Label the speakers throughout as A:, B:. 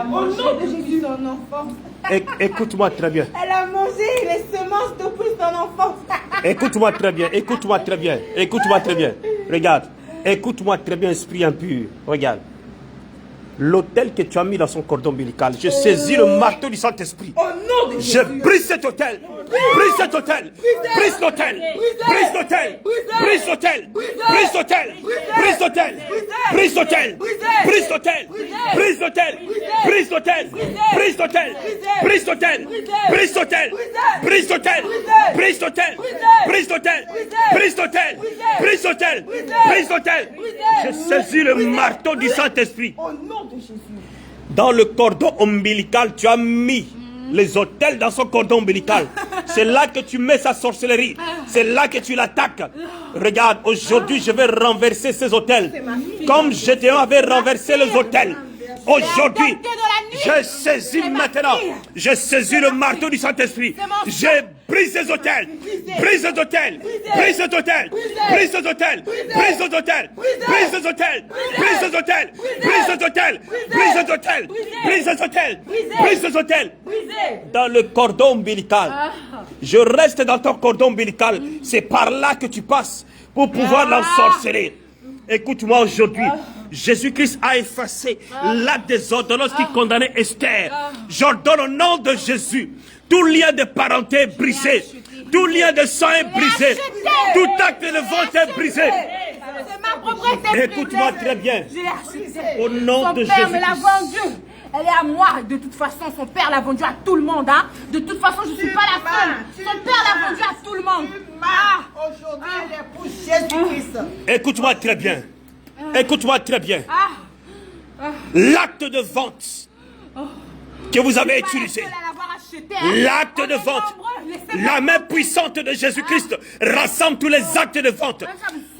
A: a mangé depuis son enfance.
B: Écoute-moi très bien.
A: Elle a mangé les semences depuis son enfance.
B: Écoute-moi très bien, écoute-moi très bien, écoute-moi très bien. Regarde, écoute-moi très bien, esprit impur. Regarde. L'autel que tu as mis dans son cordon ombilical, je saisis le marteau du Saint-Esprit.
A: Au nom de Jésus.
B: Je brise cet autel. Brise cet autel. Brise l'autel. Brise l'autel. Brise l'autel. Brise l'autel. Brise l'autel. Brise l'autel. Brise l'autel. Brise l'autel. Brise l'autel. Brise l'autel. Brise l'autel. Brise l'autel. Brise l'autel. Brise l'autel. Brise l'autel. Brise l'autel. Brise l'autel. Brise l'autel. Je saisis le marteau du Saint-Esprit. Dans le cordon ombilical, tu as mis les autels dans son cordon ombilical. C'est là que tu mets sa sorcellerie. C'est là que tu l'attaques. Regarde, aujourd'hui, je vais renverser ces autels. Comme Gédéon avait renversé les autels. Aujourd'hui, je saisis maintenant. Je saisis le marteau du Saint-Esprit. Je brise les autels. Brise les autels. Brise les autels. Brise les autels. Brise les autels. Brise les autels. Brise les autels. Brise les autels. Brise les autels. Brise les autels. Brise les autels. Dans le cordon ombilical. Je reste dans ton cordon ombilical. C'est par là que tu passes pour pouvoir l'ensorceler. Écoute-moi aujourd'hui. Jésus-Christ a effacé l'acte des ordonnances qui condamnait Esther. J'ordonne au nom de Jésus. Tout lien de parenté est brisé. Tout lien de sang est brisé. Tout acte de vente est brisé. Écoute-moi très bien. Au nom de Jésus.
C: Son père me l'a vendue. Elle est à moi. De toute façon, son père l'a vendue à tout le monde. Hein. De toute façon, je ne suis pas la seule. Son père l'a vendue à tout le monde.
A: Aujourd'hui, elle est pour Jésus-Christ.
B: Écoute-moi très bien. Écoute-moi très bien. L'acte de vente que vous avez utilisé, l'acte de vente, la main puissante de Jésus-Christ rassemble tous les actes de vente.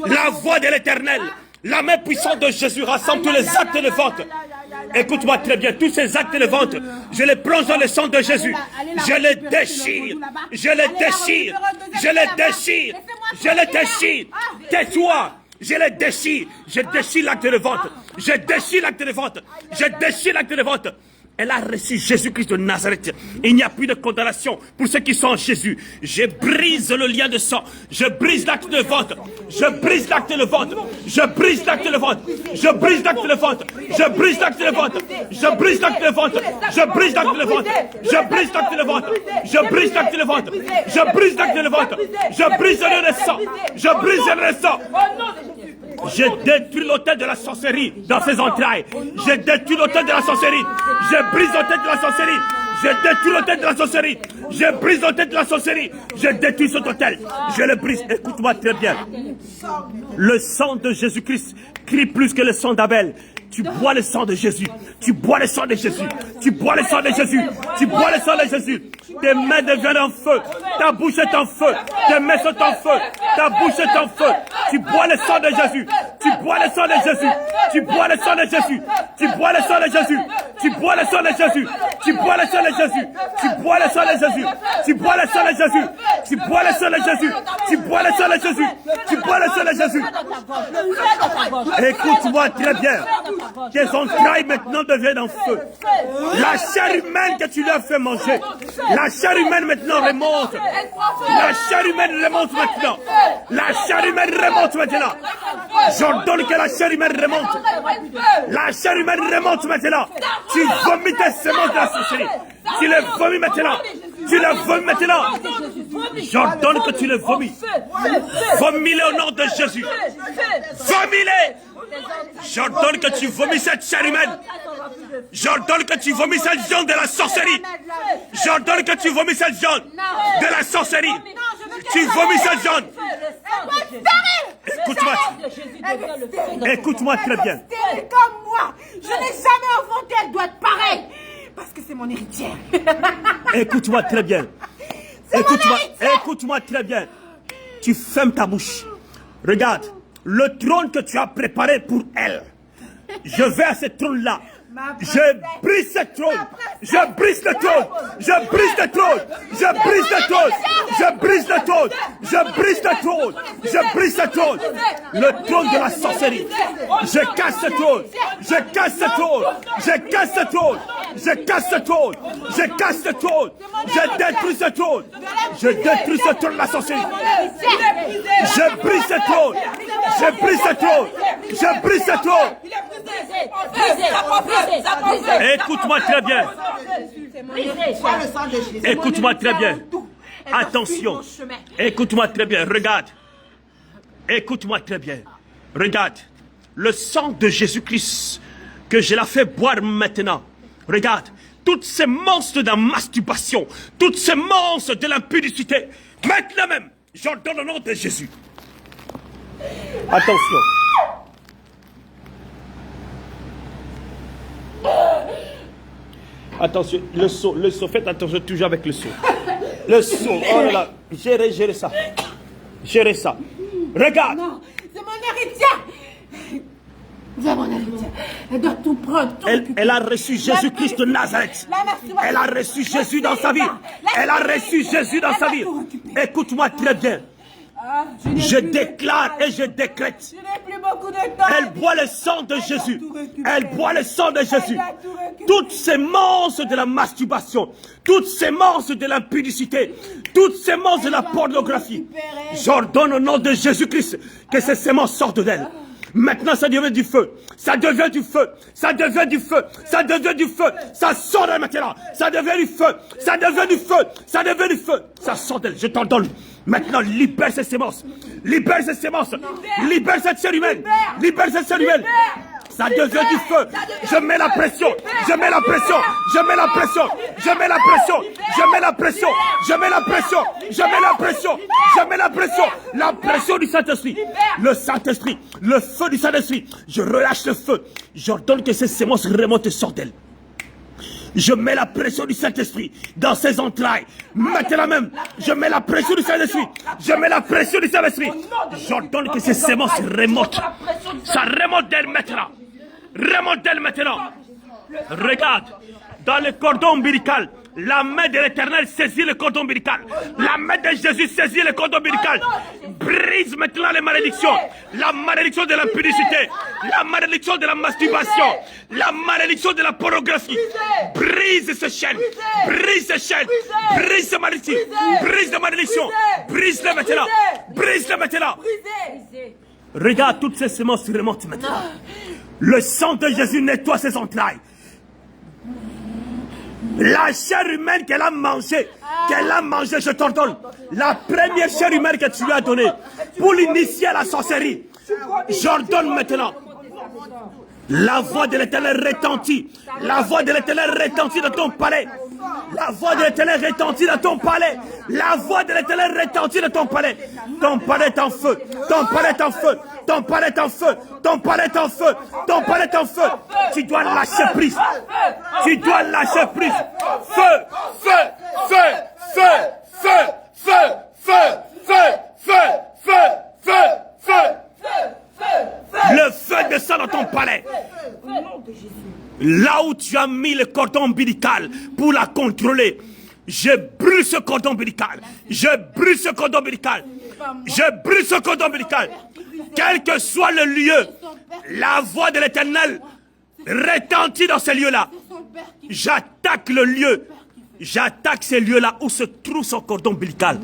B: La voix de l'Éternel, la main puissante de Jésus rassemble tous les actes de vente. Écoute-moi très bien, tous ces actes de vente, je les plonge dans le sang de Jésus. Je les déchire, je les déchire, je les déchire, je les déchire. Tais-toi. Je les déchire. Je déchire l'acte de vente. Je déchire l'acte de vente. Je déchire l'acte de vente. Elle a reçu Jésus-Christ de Nazareth. Il n'y a plus de condamnation pour ceux qui sont en Jésus. Je brise le lien de sang. Je brise l'acte de vente. Je brise l'acte de vente. Je brise l'acte de vente. Je brise l'acte de vente. Je brise l'acte de vente. Je brise l'acte de vente. Je brise l'acte de vente. Je brise l'acte de vente. Je brise l'acte de vente. Je brise l'acte de vente. Je brise le sang. Je brise le sang. Je détruis l'autel de la sorcellerie dans ses entrailles. Je détruis l'autel de la sorcellerie. Je brise l'autel de la sorcellerie. Je détruis l'autel de la sorcellerie. Je brise l'autel de la sorcellerie. Je détruis cet autel. Je le brise. Écoute-moi très bien. Le sang de Jésus-Christ crie plus que le sang d'Abel. Tu bois le sang de Jésus. Tu bois le sang de Jésus. Tu bois le sang de Jésus. Tu bois le sang de Jésus. Tes mains deviennent en feu. Ta bouche est en feu. Tes mains sont en feu. Ta bouche est en feu. Tu bois le sang de Jésus. Tu bois le sang de Jésus. Tu bois le sang de Jésus. Tu bois le sang de Jésus. Tu bois le sang de Jésus. Tu bois le sang de Jésus. Tu bois le sang de Jésus. Tu bois le sang de Jésus. Tu bois le sang de Jésus. Tu bois le sang de Jésus. Tu bois le sang de Jésus. Écoute-moi très bien. Tes entrailles maintenant deviennent en feu. La chair humaine que tu lui as fait manger, la chair humaine maintenant remonte. La chair humaine remonte maintenant. La chair humaine remonte maintenant. J'ordonne que la chair humaine remonte. La chair humaine remonte maintenant. Tu vomis tes semences de la sorcellerie. Tu les vomis maintenant. Tu les vomis maintenant. J'ordonne que tu les vomis. Vomis-les au nom de Jésus. Vomis-les. J'ordonne que tu vomis cette chair humaine. J'ordonne que tu vomis cette viande de la sorcellerie. J'ordonne que tu vomis cette viande de la sorcellerie. Tu vomis cette viande. Écoute-moi. Écoute-moi très bien.
C: Comme moi, je n'ai jamais enfanté, elle doit être pareille. Parce que c'est mon héritière.
B: Écoute-moi très bien. Écoute-moi. Écoute-moi très bien. Tu fermes ta bouche. Regarde. Le trône que tu as préparé pour elle. Je vais à ce trône-là. Je brise ce trône. Je brise le trône. Je brise le trône. Je brise le trône. Je brise le trône. Je brise le trône. Je brise le trône. Le trône de la sorcellerie. Je casse ce trône. Je casse ce trône. Je casse ce trône. Je casse ce trône. Je casse ce trône. Je détruis ce trône. Je détruis ce trône de la sorcellerie. Je brise ce trône. Je brise ce trône. Je brise ce trône. Écoute-moi très bien. Écoute-moi très bien. Attention. Écoute-moi très bien. Regarde. Écoute-moi très bien. Regarde. Le sang de Jésus-Christ que je la fais boire maintenant. Regarde. Toutes ces monstres de la masturbation. Toutes ces monstres de l'impudicité. Maintenant même. J'ordonne au nom de Jésus. Attention. Attention, le seau, faites attention toujours avec le seau. Le seau, oh là là, gérez ça. Gérez ça. Regarde.
C: Non, c'est mon héritière. C'est mon héritière. Elle doit tout prendre, tout
B: elle a reçu Jésus-Christ de Nazareth. Elle a reçu Jésus dans sa vie. Elle a reçu Jésus dans sa vie. Écoute-moi très bien. Je déclare et je décrète.
C: Je n'ai plus beaucoup de temps.
B: Elle boit le sang de Jésus. Elle boit le sang de Jésus. Toutes ces monstres de la masturbation, toutes ces monstres de l'impudicité, toutes ces monstres de la pornographie, j'ordonne au nom de Jésus-Christ que ces sémences sortent d'elle. Maintenant, ça devient du feu. Ça devient du feu. Ça devient du feu. Ça devient du feu. Ça sort d'elle maintenant. Ça devient du feu. Ça devient du feu. Ça devient du feu. Ça sort d'elle. Je t'ordonne. Maintenant, libère ces sémences. Libère ces sémences. Libère cette chair humaine. Libère cette chair humaine. Ça devient du feu. Je mets la pression. Je mets la pression. Je mets la pression. Je mets la pression. Je mets la pression. Je mets la pression. Je mets la pression. Je mets la pression. La pression du Saint-Esprit. Le Saint-Esprit. Le feu du Saint-Esprit. Je relâche le feu. J'ordonne que ces sémences remontent et sortent d'elle. Je mets la pression du Saint-Esprit dans ses entrailles. Maintenant même, je mets la pression du Saint-Esprit. Je mets la pression du Saint-Esprit. J'ordonne que ces sémences remontent. Ça remonte d'elle maintenant. Remonte d'elle maintenant. Regarde, dans le cordon ombilical, la main de l'Éternel saisit le cordon ombilical. La main de Jésus saisit le cordon ombilical. Brise maintenant les malédictions. La malédiction de l'impudicité. La malédiction de la masturbation. La malédiction de la pornographie. Brise ce chaîne. Brise ce chaîne. Brise ce malédiction. Brise la malédiction. Brise-le maintenant. Brise-le maintenant. Regarde, toutes ces semences remontent maintenant. Le sang de Jésus nettoie ses entrailles. La chair humaine qu'elle a mangée, je t'ordonne. La première chair humaine que tu lui as donnée pour l'initier à la sorcellerie. J'ordonne maintenant. La voix de l'Éternel retentit. La voix de l'Éternel retentit dans ton palais. La voix de l'Éternel retentit dans ton palais. La voix de l'Éternel retentit dans ton palais. Ton palais est en feu. Ton palais est en feu. Ton palais est en feu. Ton palais est en feu. Ton palais est en feu. Tu dois lâcher prise. Tu dois lâcher prise. Feu, feu, feu, feu, feu, feu, feu, feu, feu, feu, feu, feu. Le feu descend dans ton palais. Là où tu as mis le cordon ombilical pour la contrôler, je brûle ce cordon ombilical. Je brûle ce cordon ombilical. Je brûle ce cordon ombilical. Quel que soit le lieu, la voix de l'Éternel retentit dans ces lieux-là. J'attaque le lieu. J'attaque ces lieux-là où se trouve son cordon ombilical.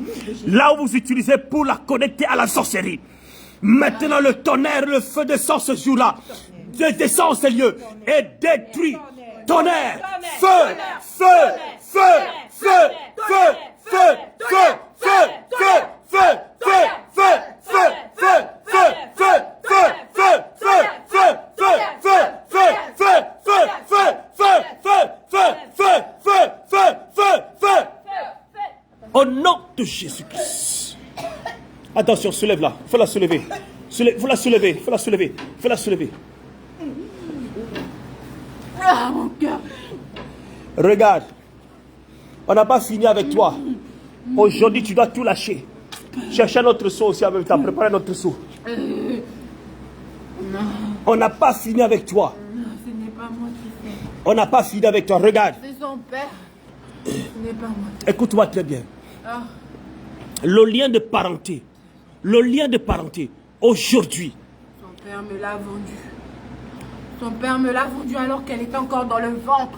B: Là où vous utilisez pour la connecter à la sorcellerie. Maintenant, le tonnerre, le feu descend ce jour-là. Descend ces lieux et détruit. Tonnerre, feu, feu, feu, feu, feu, feu, feu, feu, feu, feu, feu, feu, feu, feu, feu, feu, feu, au nom de Jésus-Christ. Attention, soulève-la. Il faut la soulever. Il faut la soulever. Il faut la soulever. Il faut la soulever.
C: Ah, mon cœur.
B: Regarde. On n'a pas fini avec toi. Aujourd'hui, tu dois tout lâcher. Chercher un autre seau aussi en même temps. Préparer un autre seau. On n'a pas fini avec toi.
C: Non, ce n'est pas moi qui fais.
B: On n'a pas fini avec toi. Regarde.
C: C'est son père. Ce n'est pas moi.
B: Écoute-moi très bien.
C: Ah.
B: Le lien de parenté. Le lien de parenté. Aujourd'hui.
C: Son père me l'a vendu. Son père me l'a vendu alors qu'elle était encore dans le ventre.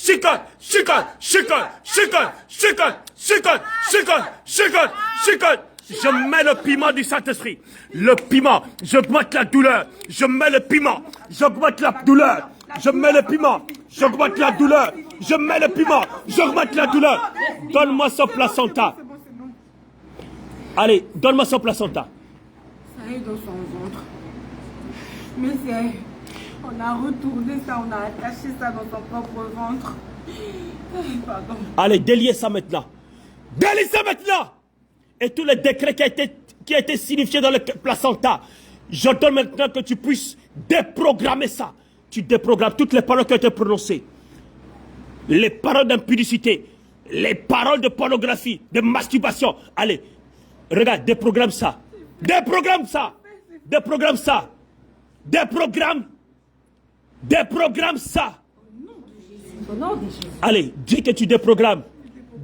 B: chicote, chicote, chicote, chicote, chicote, chicote, chicote, chicote, chicote. Je mets le piment du Saint-Esprit. Le piment, j'augmente la douleur. Je mets le piment, j'augmente la douleur. Je mets le piment, j'augmente la douleur. Je mets le piment, j'augmente la douleur. Donne-moi son placenta. Allez, donne-moi son placenta.
C: Ça est dans son ventre. Mais c'est... On a retourné ça, on a attaché ça dans son propre ventre. Pardon.
B: Allez, déliez ça maintenant. Déliez ça maintenant. Et tous les décrets qui a été signifié dans le placenta, je donne maintenant que tu puisses déprogrammer ça. Tu déprogrammes toutes les paroles qui ont été prononcées. Les paroles d'impudicité, les paroles de pornographie, de masturbation. Allez, regarde, déprogramme ça. Déprogramme ça. Déprogramme ça. Déprogramme. Déprogramme ça. Allez, dis que tu déprogrammes.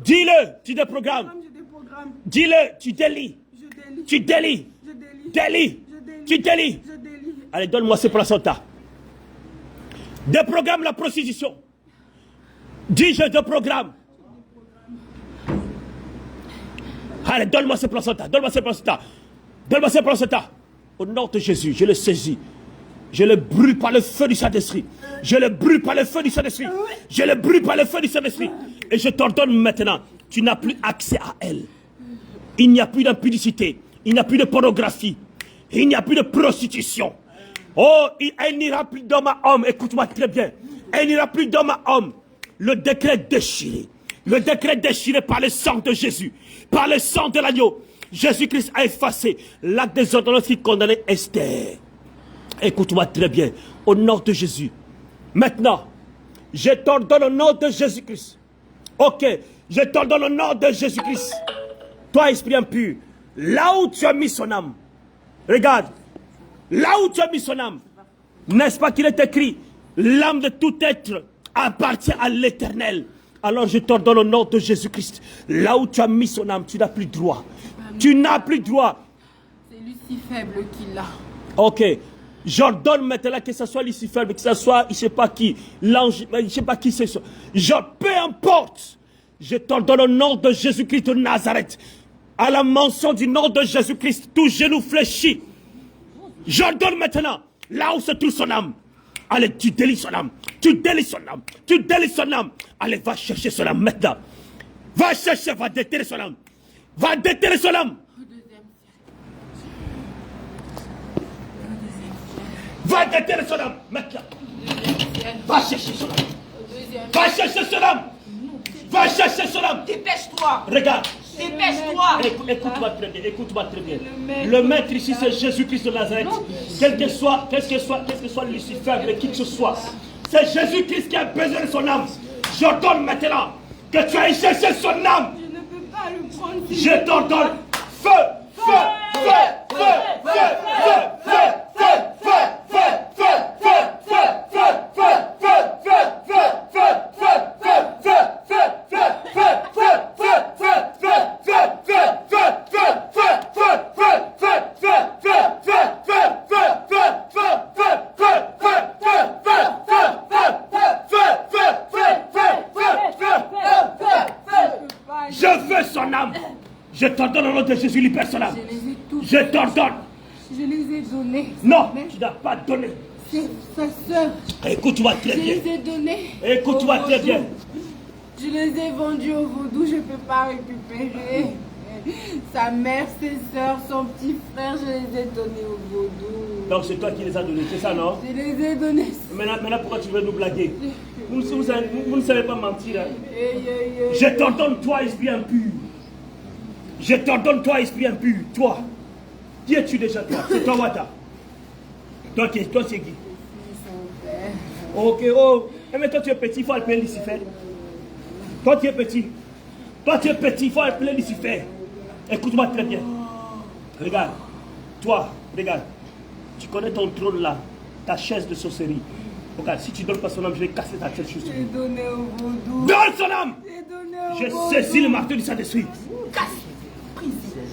B: Dis-le, tu déprogrammes. Dis-le, tu délies. Tu délies. Délie. Tu délies. Allez, donne-moi ce placenta. Déprogramme la prostitution. Dis, je déprogramme. Allez, donne-moi ce placenta. Donne-moi ce placenta. Donne-moi ce placenta. Au nom de Jésus, je le saisis. Je le brûle par le feu du Saint-Esprit. Je le brûle par le feu du Saint-Esprit. Je le brûle par le feu du Saint-Esprit. Et je t'ordonne maintenant, tu n'as plus accès à elle. Il n'y a plus d'impudicité. Il n'y a plus de pornographie. Il n'y a plus de prostitution. Oh, elle n'ira plus d'homme à homme. Écoute-moi très bien. Elle n'ira plus d'homme à homme. Le décret déchiré. Le décret déchiré par le sang de Jésus. Par le sang de l'agneau. Jésus-Christ a effacé l'acte des ordonnances qui condamnait Esther. Écoute-moi très bien. Au nom de Jésus. Maintenant, je t'ordonne au nom de Jésus-Christ. Ok. Je t'ordonne au nom de Jésus-Christ. Toi, esprit impur, là où tu as mis son âme. Regarde. Là où tu as mis son âme. N'est-ce pas qu'il est écrit, l'âme de tout être appartient à l'Éternel. Alors je t'ordonne au nom de Jésus-Christ. Là où tu as mis son âme, tu n'as plus droit. Tu n'as plus droit.
C: C'est Lucifer qui l'a.
B: Ok. J'ordonne maintenant que ce soit Lucifer, que ce soit, je ne sais pas qui, l'ange, je ne sais pas qui c'est. Peu importe. Je t'ordonne au nom de Jésus-Christ de Nazareth. À la mention du nom de Jésus-Christ, tout genou fléchit. J'ordonne maintenant, là où se trouve son âme. Allez, tu délies son âme. Tu délies son âme. Tu délies son âme. Allez, va chercher son âme maintenant. Va chercher, va déterrer son âme. Va déterrer son âme. Va déterrer son âme maintenant. Va chercher son âme. Va chercher son âme. Va chercher son âme.
C: Dépêche-toi.
B: Regarde.
C: Dépêche-toi.
B: Écoute-moi très bien. Écoute-moi très bien. Le maître ici, c'est Jésus-Christ de Nazareth. Quel que soit Lucifer, mais qui que ce soit, c'est Jésus-Christ qui a besoin de son âme. J'ordonne maintenant que tu ailles chercher son âme.
C: Je ne peux pas le prendre.
B: Je t'ordonne feu, feu, feu, feu, feu, feu, feu, feu, feu, feu, feu, feu, feu, feu, je veux son âme. Je t'ordonne au nom de Jésus, libère son âme. Je t'ordonne.
C: Je les ai donnés.
B: Non, tu n'as pas donné.
C: C'est sa soeur.
B: Écoute-moi très
C: Je
B: bien.
C: les ai donnés.
B: Écoute-moi très bien.
C: Je les ai vendus au vaudou, je ne peux pas récupérer. Sa mère, ses soeurs, son petit frère, je les ai donnés au vaudou.
B: Donc c'est toi qui les as donnés, c'est ça, non?
C: Je les ai donnés.
B: Maintenant pourquoi tu veux nous blaguer? Vous ne savez pas mentir. Hein?
C: Je
B: Je t'ordonne, toi, esprit impur. Je t'ordonne, toi, esprit impur. Toi. Qui es-tu déjà, toi? C'est toi, Wata. Toi, c'est qui? Ok, oh. Mais toi, tu es petit, il faut appeler Lucifer. Toi, tu es petit. Toi, tu es petit, il faut appeler Lucifer. Écoute-moi très bien. Regarde. Toi, regarde. Tu connais ton trône là. Ta chaise de sorcellerie. Regarde, si tu donnes pas son âme, je vais casser ta tête juste.
C: J'ai donné au vaudou.
B: Donne son âme!
C: J'ai donné au
B: Je
C: vaudou.
B: saisis le marteau du Saint-Esprit.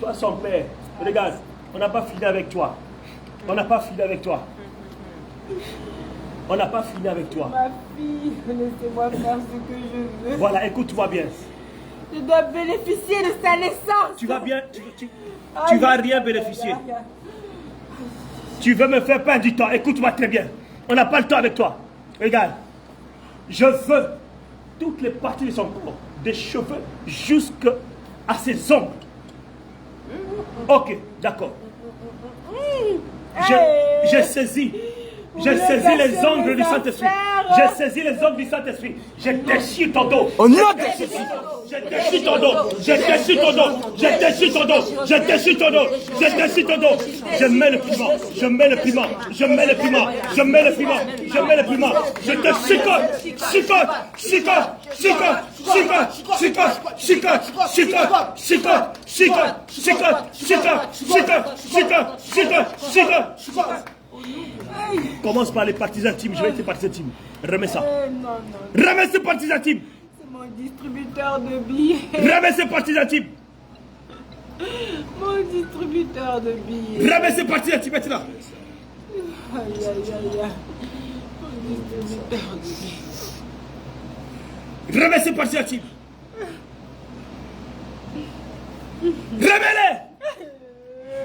B: Toi, son père, regarde, on n'a pas fini avec toi. On n'a pas fini avec toi. On n'a pas fini avec toi.
A: Ma fille, laissez-moi faire ce que je veux.
B: Voilà, écoute-moi bien.
A: Je dois bénéficier de sa naissance.
B: Tu vas bien, tu vas rien bénéficier. Tu veux me faire perdre du temps. Écoute-moi très bien. On n'a pas le temps avec toi. Regarde. Je veux toutes les parties de son corps, des cheveux jusqu'à ses ongles. Ok, d'accord. J'ai saisi les ongles du Saint-Esprit. J'ai saisi les ongles du Saint-Esprit. Je déchire ton dos. Je déchire ton dos. Je déchire ton dos. Je déchire ton dos. Je déchire ton dos. Je déchire ton dos. Je mets le piment. Je mets le piment. Je mets le piment. Je mets le piment. Je mets le piment. Je te chicote. Chicote. Chicote. Chicote. Chicote. Chicote. Chicote. Chicote. Chicote. Chicote. Chicote. Chicote. Chicote. Chicote. Chicote. Commence par les parties intimes. Je vais être les parties intimes. Remets ça. Remets ces parties intimes.
A: C'est mon distributeur de billets.
B: Remets ces parties intimes.
A: Mon distributeur de billets.
B: Remets ces parties intimes maintenant.
A: Aïe, aïe, aïe, aïe. Mon distributeur de billets.
B: Remets ces parties intimes. Remets-les.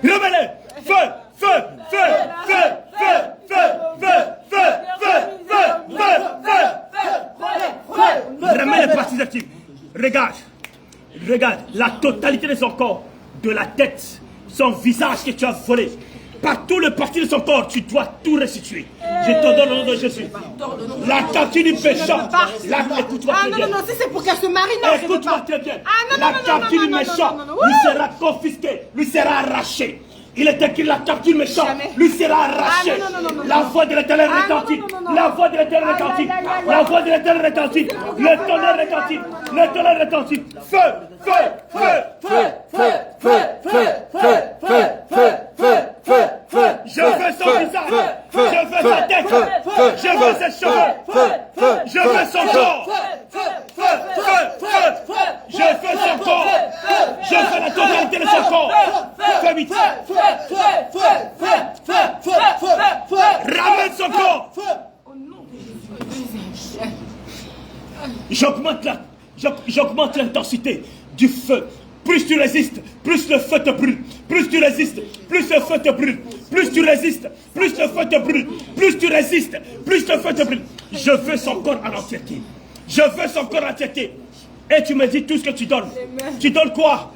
B: Remets-les. Feu, feu, feu, feu, feu, feu, feu, feu, feu, feu, feu, feu. Remets les parties intimes. Regarde. Regarde la totalité de son corps, de la tête, son visage que tu as volé. Par tout le parti de son corps, tu dois tout restituer. Je te donne le nom de Jésus. La captive du péchant. Écoute-moi très bien.
C: Non, si c'est pour qu'elle se marie, non, je veux
B: Écoute-moi
C: pas.
B: très bien.
C: Ah, non,
B: La
C: non,
B: captive du
C: non,
B: méchant
C: non, non,
B: lui sera confisquée, lui sera arrachée. Il est écrit la captive du méchant lui sera arrachée. La voix de l'Éternel retentit. La voix de l'Éternel retentit. La voix de l'Éternel retentit. Le tonnerre retentit. Le tonnerre retentit. Feu, feu, feu, feu, feu, feu, feu, feu, feu, feu, feu, feu, feu. Je veux son visage. Je veux sa tête. Je veux ses cheveux. Je veux son corps. Je veux son corps. Je veux la totalité de son corps. Fais vite. Ramène son corps. J'augmente l'intensité du feu. Plus tu résistes, plus le feu te brûle. Plus tu résistes, plus le feu te brûle. Plus tu résistes, plus le feu te brûle. Plus tu résistes, plus le feu te brûle. Je veux son corps en entièreté. Je veux son corps en entièreté. Et tu me dis tout ce que tu donnes. Tu donnes quoi?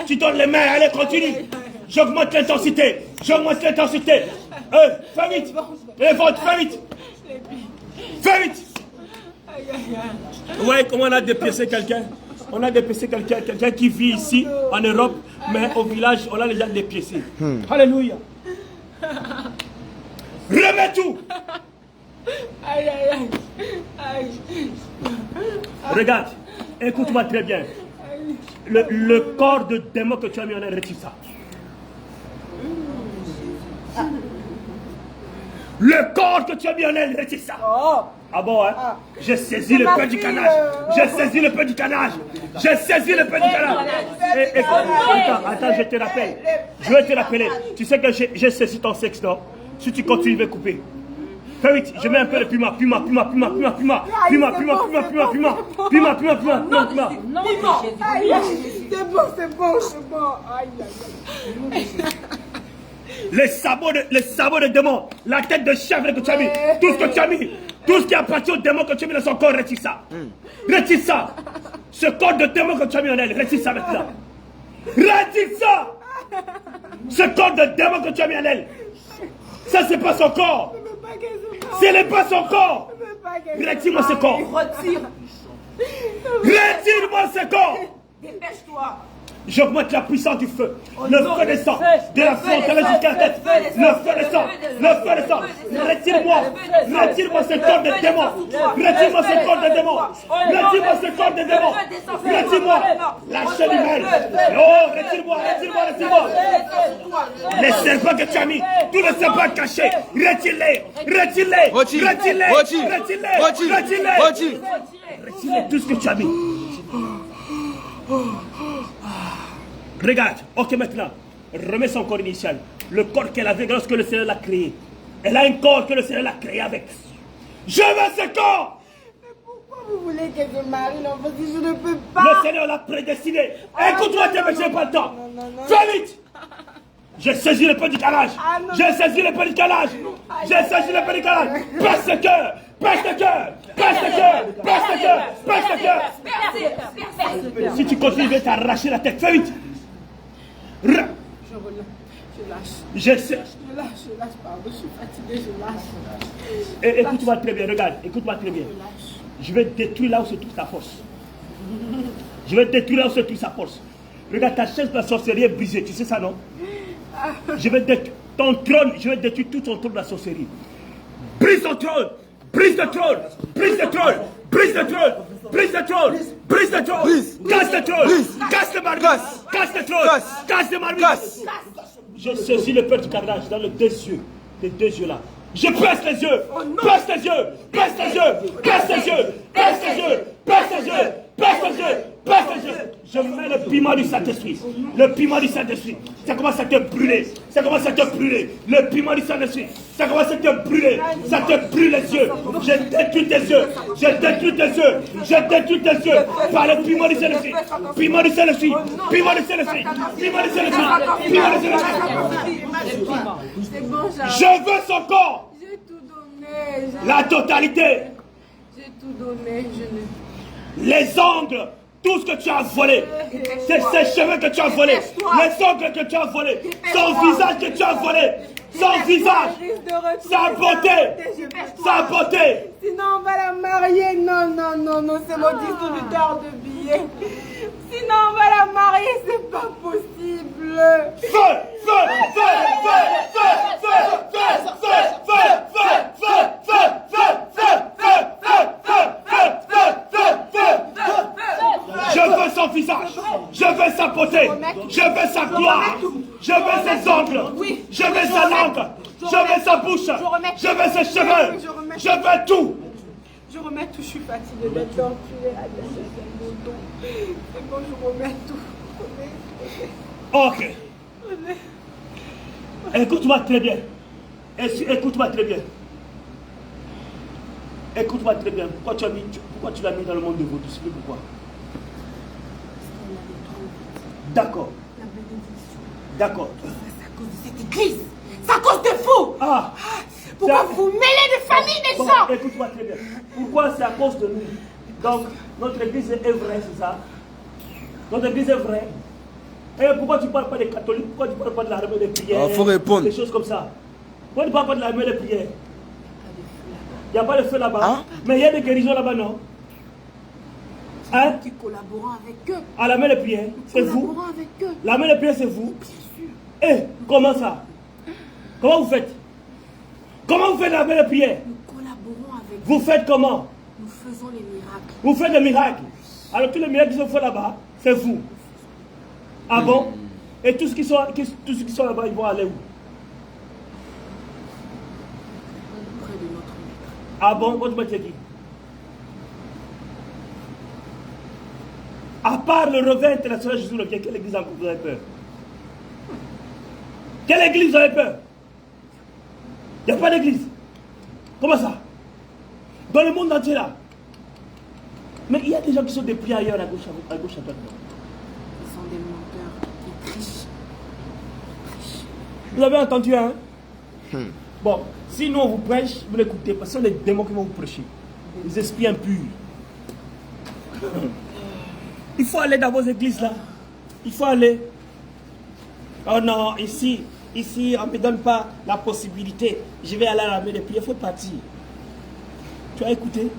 B: Tu donnes les mains. Allez, continue. J'augmente l'intensité. J'augmente l'intensité. Fais vite. Les ventres, fais vite. Fais vite. Ouais, comment on a dépiécé quelqu'un? On a dépiécé quelqu'un qui vit ici, en Europe, mais au village, on l'a déjà dépiécé. Alléluia. Remets tout.
A: Aïe, aïe, aïe.
B: Regarde, écoute-moi très bien. Le corps de démon que tu as mis en air, retire ça. Le corps que tu as mis en air, retire ça. Ah bon, hein? J'ai saisi le peu du canage. J'ai saisi le peu du canage. J'ai saisi le peu du canage. Attends, je te rappelle. Je vais te rappeler. Tu sais que j'ai saisi ton sexe, non? Si tu continues, je vais couper. Fais vite, je mets un peu de piment.
C: Non, c'est bon. Aïe, aïe.
B: Les sabots de démon, la tête de chèvre que tu as mis, tout ce que tu as mis, tout ce qui appartient au démon que tu as mis dans son corps, retire ça. Retire ça. Ce corps de démon que tu as mis en elle, retire ça maintenant. Retire ça. Ce corps de démon que tu as mis en elle, ça c'est pas son corps. Ce n'est pas son corps. Retire-moi ce corps. Retire-moi ce corps.
C: Dépêche-toi.
B: J'augmente la puissance du feu. Le feu descend de la frontière jusqu'à la tête. Le feu descend. Le feu descend. Retire-moi. Retire-moi ce corps de démon. Retire-moi ce corps de démon. Retire-moi ce corps de démon. Retire-moi. Lâchez l'humaine. Oh, retire-moi. Retire-moi. Les serpents que tu as mis. Tous les serpents cachés. Retire-les. Retire-les. Retire-les. Retire-les. Retire-les. Retire tout ce que tu as mis. Regarde, ok maintenant, remets son corps initial. Le corps qu'elle avait lorsque le Seigneur l'a créé. Elle a un corps que le Seigneur l'a créé avec. Je veux ce corps!
C: Mais pourquoi vous voulez que je marie l'enfant si je ne peux pas?
B: Le Seigneur l'a prédestiné. Écoute-moi, je n'ai pas le temps. Fais vite! J'ai saisi le peu du calage. J'ai saisi le peu du calage. J'ai saisi le peu du calage. Passe le cœur! Passe le cœur! Passe le cœur! Passe le cœur! Passe le cœur! Si tu continues, je vais t'arracher la tête. Fais vite!
C: Je relâche. Je lâche.
B: Je sais.
C: Je lâche, pardon. Je suis fatiguée, je lâche.
B: Écoute-moi très bien, regarde. Écoute-moi très bien. Je vais détruire là où se trouve ta force. Je vais détruire là où se trouve sa force. Regarde, ta chaise de la sorcellerie est brisée. Tu sais ça, non? Je vais détruire ton trône. Je vais détruire tout ton trône de la sorcellerie. Brise ton trône. Brise le trône. Brise le trône. Brise le trône. Brise le trône. Brise le trône. Casse le trône. Casse le marbre. Casse le trône. Casse le marbre. Je saisis le peur du carnage dans les deux yeux. Les deux yeux là. Je baisse les yeux. Baisse les yeux. Baisse les yeux. Baisse les yeux. Baisse les yeux. Baisse les yeux. Baisse les yeux. Baisse les yeux. Je mets le piment du Saint-Esprit. Le piment du Saint-Esprit. Ça commence à te brûler. Ça commence à te brûler. Le piment du Saint-Esprit. Ça commence à te brûler. Ça te brûle les yeux. Je détruis tes yeux. Je détruis tes yeux. Je détruis tes yeux. Par le piment du Saint-Esprit. Piment du Saint-Esprit. Piment du Saint-Esprit. Piment du Saint-Esprit. Piment du Saint-Esprit.
C: C'est bon, j'arrête.
B: Je veux son corps.
C: J'ai tout donné.
B: La totalité.
C: J'ai tout donné. Je ne...
B: Les ongles. Tout ce que tu as volé, c'est ces cheveux que tu as volés, les ongles que tu as volés, son visage que tu as volé, son visage, sa beauté, sa beauté.
C: Sinon on va la marier. Non, non, non, non, c'est mon distributeur de billets. Sinon on va la marier, c'est pas possible.
B: Feu, feu, feu, feu, feu, feu, feu, feu, feu, feu, feu, feu, feu, feu, je veux son visage, je veux sa beauté, je veux sa gloire, je veux ses ongles, je veux sa langue, je veux sa bouche, je veux ses cheveux, je veux tout.
C: Je remets tout, je suis fatiguée d'être torturée. C'est bon, je remets tout.
B: Ok. Écoute-moi très bien. Écoute-moi très bien. Écoute-moi très bien. Pourquoi tu l'as mis dans le monde de vaudou? Pourquoi? D'accord. D'accord.
C: C'est à cause de cette église. C'est à cause de vous.
B: Ah.
C: Pourquoi vous mêlez de famille des gens?
B: Écoute-moi très bien. Pourquoi? C'est à cause de nous. Donc, notre église est vraie, c'est ça? Notre église est vraie. Et pourquoi tu ne parles pas des catholiques? Pourquoi tu ne parles pas de l'armée des prières?
D: Il faut répondre.
B: Des choses comme ça. Pourquoi tu ne parles pas de l'armée des prières? Il n'y a pas de feu là-bas.
D: Hein?
B: Mais il y a des guérisons là-bas, non? Hein?
C: Qui collaborent avec eux.
B: À la main de prière, c'est vous?
C: Collaborant avec eux.
B: La main de prière, c'est vous? Bien sûr. Eh, comment ça? Comment vous faites? Comment vous faites la main de prière?
C: Nous collaborons avec eux.
B: Vous faites comment?
C: Nous faisons les miracles.
B: Vous faites des miracles. Alors tous les miracles qui sont faits là-bas, c'est vous. Ah bon? Et tous ceux qui sont là-bas, ils vont aller où?
C: Près de notre maître.
B: Ah bon? Votre maître c'est qui? À part le revers international Jésus le quelle église encore vous avez peur? Quelle église vous avez peur? Il n'y a pas d'église. Comment ça? Dans le monde entier là. Mais il y a des gens qui sont dépliés ailleurs à gauche à droite.
C: Ils sont des menteurs. Ils trichent.
B: Vous avez entendu, hein? Bon, si nous on vous prêche, vous l'écoutez, parce que ce sont les démons qui vont vous prêcher. Les esprits impurs. Il faut aller dans vos églises là. Il faut aller. Oh non, ici, on ne me donne pas la possibilité. Je vais aller à la main des prières, il faut partir. Tu as écouté?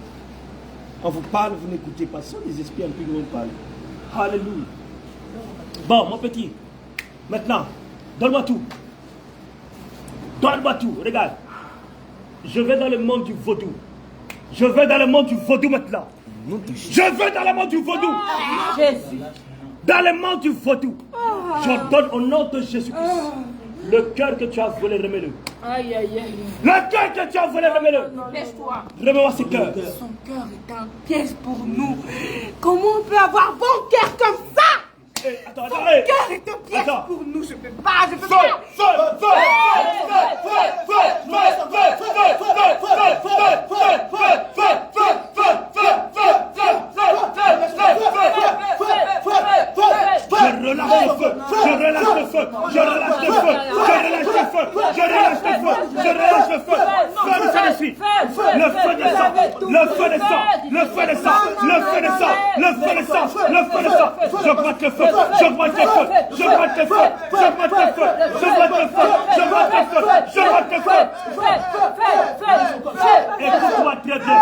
B: On vous parle, vous n'écoutez pas. Ce sont les esprits impurs qui vont vous parler. Alléluia. Bon, mon petit, maintenant, donne-moi tout. Donne-moi tout, regarde. Je vais dans le monde du vaudou. Je vais dans le monde du vaudou maintenant. Je vais dans le monde du vaudou. Dans le monde du vaudou. Je donne au nom de Jésus-Christ. Le cœur que tu as volé, remets-le.
C: Aïe, aïe, aïe.
B: Le cœur que tu as volé, remets-le.
C: Laisse-toi.
B: Remets-moi ce cœur.
C: Son cœur est un piège pour nous. Comment on peut avoir bon cœur comme ça?
B: Attends,
C: Ton
B: attends,
C: cœur est un piège
B: Attends.
C: pour nous. Je peux pas, je peux pas.
B: Je relâche le feu, je relâche le feu, je relâche le feu, je relâche le feu, je relâche le feu, je relâche le feu, feu du Saint-Esprit, le feu descend, le feu descend, le feu descend, le feu descend, le feu descend, le feu descend, j'augmente le feu, j'augmente le feu, j'augmente le feu, j'augmente le feu, j'augmente le feu, j'augmente le feu, j'augmente le feu. Écoute-moi très bien,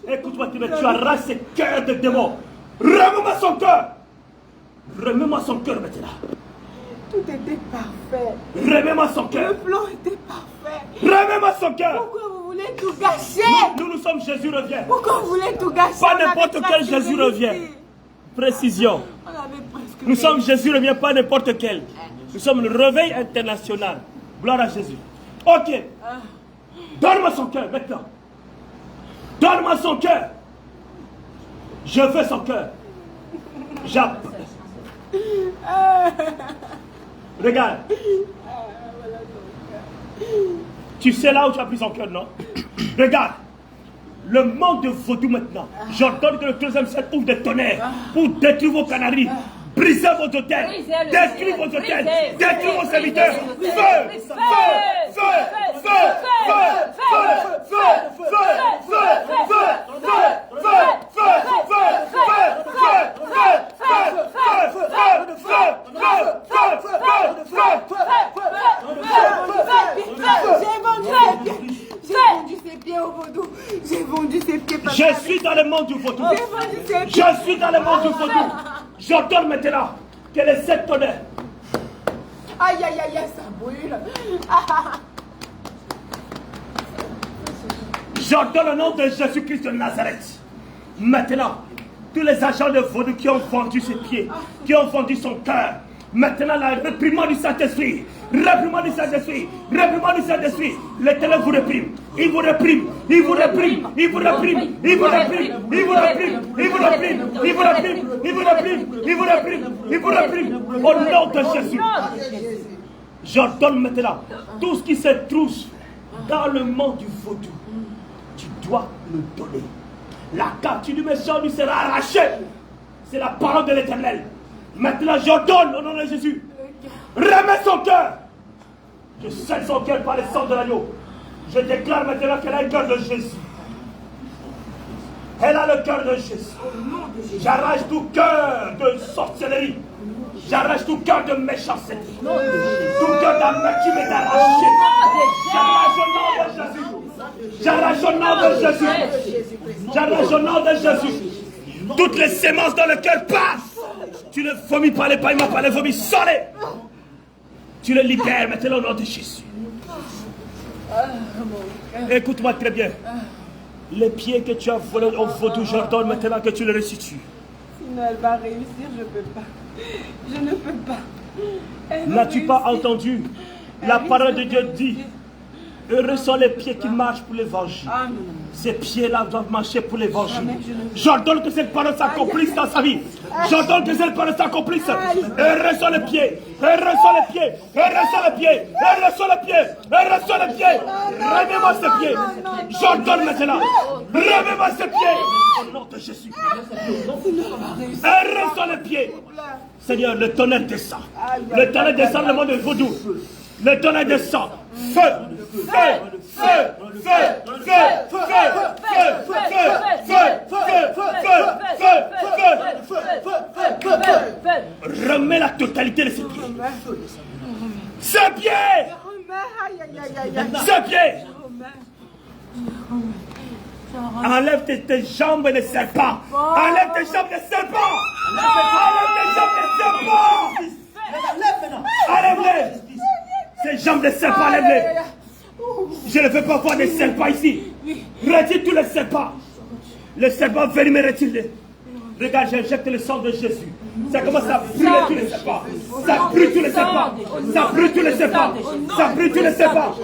B: écoute-moi très bien, tu arraches ces cœurs de démons, remets-moi son cœur. Remets-moi son cœur maintenant.
C: Tout était parfait.
B: Remets-moi son cœur.
C: Le plan était parfait.
B: Remets-moi son cœur.
C: Pourquoi vous voulez tout gâcher?
B: Nous sommes Jésus revient.
C: Pourquoi vous voulez tout gâcher?
B: Pas n'importe quel Jésus revient. Précision.
C: On avait presque
B: Nous sommes Jésus revient, pas n'importe quel. Nous sommes le réveil international. Gloire à Jésus. Ok. Donne-moi son cœur maintenant. Donne-moi son cœur. Je veux son cœur. J'appelle. Regarde. Tu sais là où tu as pris son cœur, non? Regarde. Le monde de vaudou maintenant. J'ordonne que le 3e ciel ouvre des tonnerres pour détruire vos canaries. Briser vos hôtels. Détruire vos hôtels. Détruire vos serviteurs. Feu! Feu! Feu! Feu! Feu!
C: J'ai vendu ses pieds au vaudou. J'ai vendu ses pieds.
B: Je suis dans le monde du vaudou.
C: J'ai vendu ses pieds.
B: Je suis dans le monde du vaudou. J'ordonne maintenant que les 7 tonnerres.
C: Aïe, aïe, aïe, ça brûle.
B: J'ordonne au nom de Jésus-Christ de Nazareth. Maintenant, tous les agents de vaudou qui ont vendu ses pieds, qui ont vendu son cœur, maintenant la réprimande du Saint-Esprit, réprimande du Saint-Esprit, réprimande du Saint-Esprit, l'Éternel vous réprime, il vous réprime, il vous réprime, il vous réprime, il vous réprime, il vous réprime, il vous réprime, il vous réprime, il vous réprime, il vous réprime, il vous réprime, au nom de Jésus. J'ordonne maintenant tout ce qui se trouve dans le monde du vaudou, tu dois le donner. La carte du méchant lui sera arrachée. C'est la parole de l'Éternel. Maintenant, j'ordonne au nom de Jésus. Remets son cœur. Je scelle son cœur par le sang de l'agneau. Je déclare maintenant qu'elle a le cœur de Jésus. Elle a le cœur de Jésus. J'arrache tout cœur de sorcellerie. J'arrache tout cœur de méchanceté. Tout cœur d'amour qui m'est arraché. J'arrache au nom de Jésus. J'arrache au nom de Jésus. J'arrache au nom de Jésus. Toutes les sémences dans le cœur passent. Tu ne vomis pas les paillements, pas les vomis. Sors-les. Tu les libères maintenant au nom de Jésus. Écoute-moi très bien. Les pieds que tu as volés au vaudou, j'ordonne maintenant que tu les restitues.
C: Sinon, elle va réussir, je ne peux pas. Je ne peux pas.
B: N'as-tu pas entendu? La parole de Dieu dit, heureux sont les pieds qui marchent pour l'évangile. Ces pieds-là doivent marcher pour l'évangile. J'ordonne que cette parole s'accomplisse dans sa vie. J'ordonne que cette parole s'accomplisse. Heureux sont les pieds. Heureux sont les pieds. Heureux sont les pieds. Heureux sont les pieds. Heureux sont les pieds. Remets-moi ces pieds. J'ordonne maintenant. Remets-moi ces pieds. Au nom de Jésus. Heureux sont les pieds. Seigneur, le tonnerre descend. Le tonnerre descend dans le monde de vaudou. Le tonnerre descend. Feu, feu, feu, feu, feu, feu, feu, feu. Remets la totalité de ses pieds. Ses pieds. Ses pieds. Enlève tes jambes de serpent. Enlève tes jambes de serpent. Enlève tes jambes de serpent. Enlève-les. Ces jambes de serpent, enlève-les. Je ne veux pas voir des serpents ici. Retire tous les serpents. Les serpents venimeux, retire-les. Regarde, j'injecte le sang de Jésus. Ça commence à brûler tous les serpents. Ça brûle tous les serpents. Ça brûle tous les serpents. Ça brûle tous les serpents.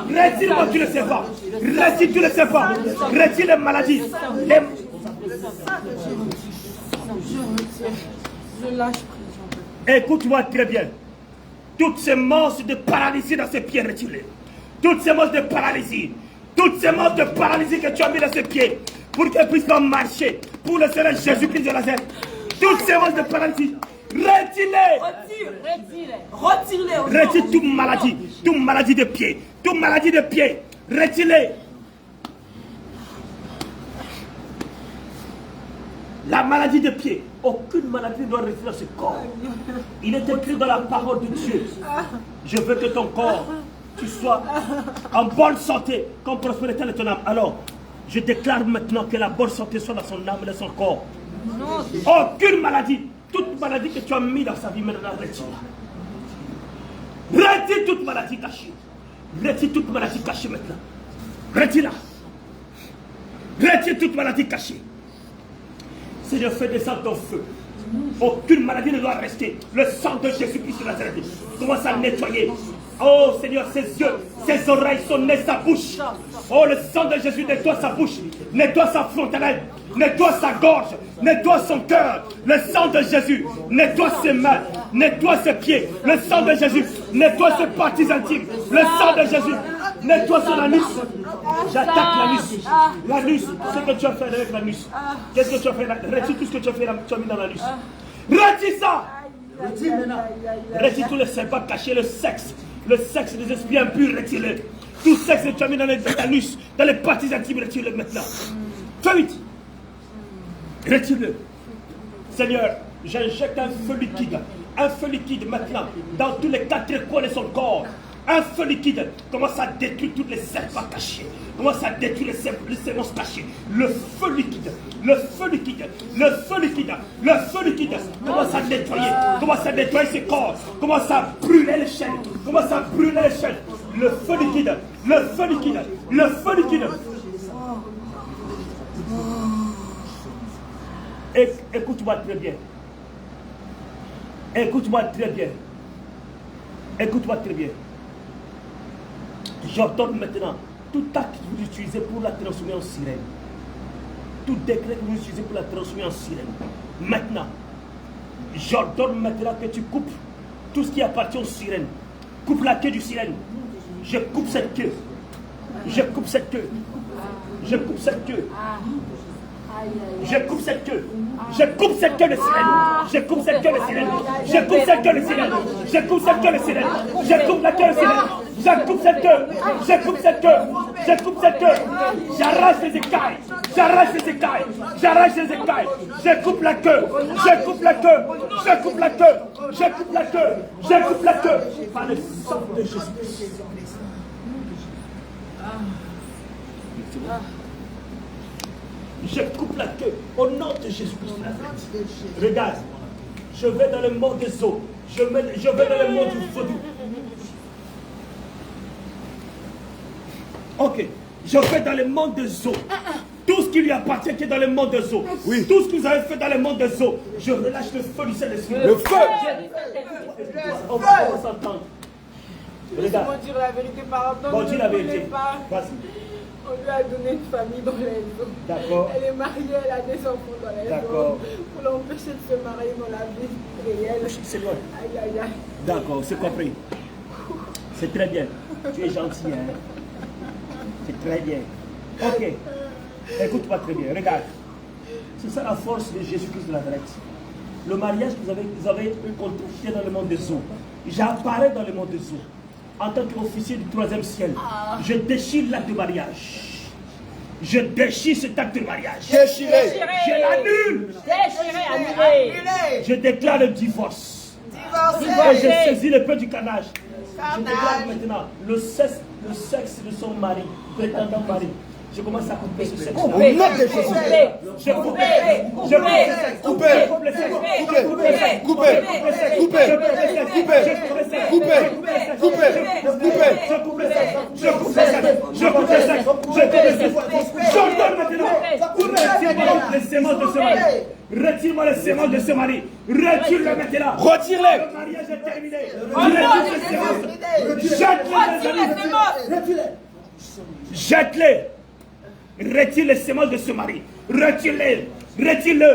B: Retire-moi tous les serpents. Retire tous les serpents. Retire les maladies.
C: Je lâche prise.
B: Écoute-moi très bien. Toutes ces monstres de paralysie dans ses pieds, retire-les. Toutes ces monstres de paralysie. Toutes ces monstres de paralysie que tu as mis dans ses pieds. Pour qu'elles puissent pas marcher. Pour le Seigneur Jésus-Christ de Nazareth. Toutes ces monstres de paralysie. Retire-les.
C: Retire-les.
B: Retire toute maladie de pied. Toute maladie de pied. Retire-les. La maladie de pied. Aucune maladie ne doit rester dans ce corps. Il est écrit dans la parole de Dieu. Je veux que ton corps, tu sois en bonne santé, comme prospérité de ton âme. Alors, je déclare maintenant que la bonne santé soit dans son âme et dans son corps. Aucune maladie, toute maladie que tu as mis dans sa vie, maintenant, retire-la. Retire toute maladie cachée. Retire toute maladie cachée maintenant. Retire-la. Retire toute maladie cachée. Seigneur, fais descendre ton feu. Aucune maladie ne doit rester. Le sang de Jésus-Christ de Nazareth commence à nettoyer. Oh Seigneur, ses yeux, ses oreilles, son nez, sa bouche. Oh, le sang de Jésus nettoie sa bouche, nettoie sa frontalette, nettoie sa gorge, nettoie son cœur. Le sang de Jésus nettoie ses mains, nettoie ses pieds. Le sang de Jésus nettoie ses parties intimes. Le sang de Jésus nettoie son anus. J'attaque l'anus. L'anus, ce que tu as fait avec l'anus. Qu'est-ce que tu as fait là? Retire tout ce que tu as fait là, tu as mis dans l'anus. Retire ça. Retire tous les serpents cachés, le sexe des esprits impurs, retire-le. Tout sexe que tu as mis dans l'anus, dans les parties intimes, retire-le maintenant. Fais vite. Retire-le. Seigneur, j'injecte un feu liquide maintenant, dans tous les 4 coins de son corps. Un feu liquide commence à détruire tous les serpents cachés. Commence à détruire les sémences cachées. Le feu liquide commence à nettoyer ses corps. Commence à brûler les chaînes. Le feu liquide. Écoute-moi très bien. J'ordonne maintenant tout acte que vous utilisez pour la transformer en sirène. Tout décret que vous utilisez pour la transformer en sirène. Maintenant, j'ordonne maintenant que tu coupes tout ce qui appartient aux sirènes. Coupe la queue du sirène. Je coupe cette queue. Je coupe cette queue de sirène. Je coupe cette queue de sirène. J'arrache les écailles. Je coupe la queue. Par le sang de Jésus. Je coupe la queue au nom de Jésus-Christ. Regarde, je vais dans le monde des eaux. Je vais dans le monde du vaudou. Ok, je vais dans le monde des eaux. Tout ce qui lui appartient qui est dans le monde des eaux. Oui. Tout ce que vous avez fait dans le monde des eaux. Je relâche le feu du Saint-Esprit. Le feu. On va s'entendre. Regarde.
A: Laisse-moi dire la vérité par rapport.
B: Bon, dis la vérité. Vas-y.
A: On lui a donné une famille dans les eaux.
B: D'accord.
A: Elle est mariée, elle a des enfants dans les eaux. Pour l'empêcher de se marier dans la vie réelle.
B: C'est loin.
A: Aïe.
B: D'accord, c'est compris. C'est très bien. Tu es gentil, hein. C'est très bien. Ok. Écoute-moi très bien. Regarde. C'est ça la force de Jésus-Christ de Nazareth. Le mariage que vous avez contribué dans le monde des eaux. J'apparais dans le monde des eaux. En tant qu'officier du 3e ciel, je déchire l'acte de mariage. Je déchire cet acte de mariage.
D: Déchiré.
B: Je l'annule.
C: Annulé.
B: Je déclare le divorce. Et je saisis le peu du carnage. Je déclare maintenant le sexe de son mari, prétendant mari. Je commence à couper ce sexe.
D: Au nom de Jésus.
B: Je coupe les sémences de ce mari. Retire-moi les sémences de ce mari. Retire-le maintenant.
D: Retire-les.
B: Le mariage est terminé. Jette-les. Jette-les. Retire les sémences de ce mari. Retire-les. Retire-le.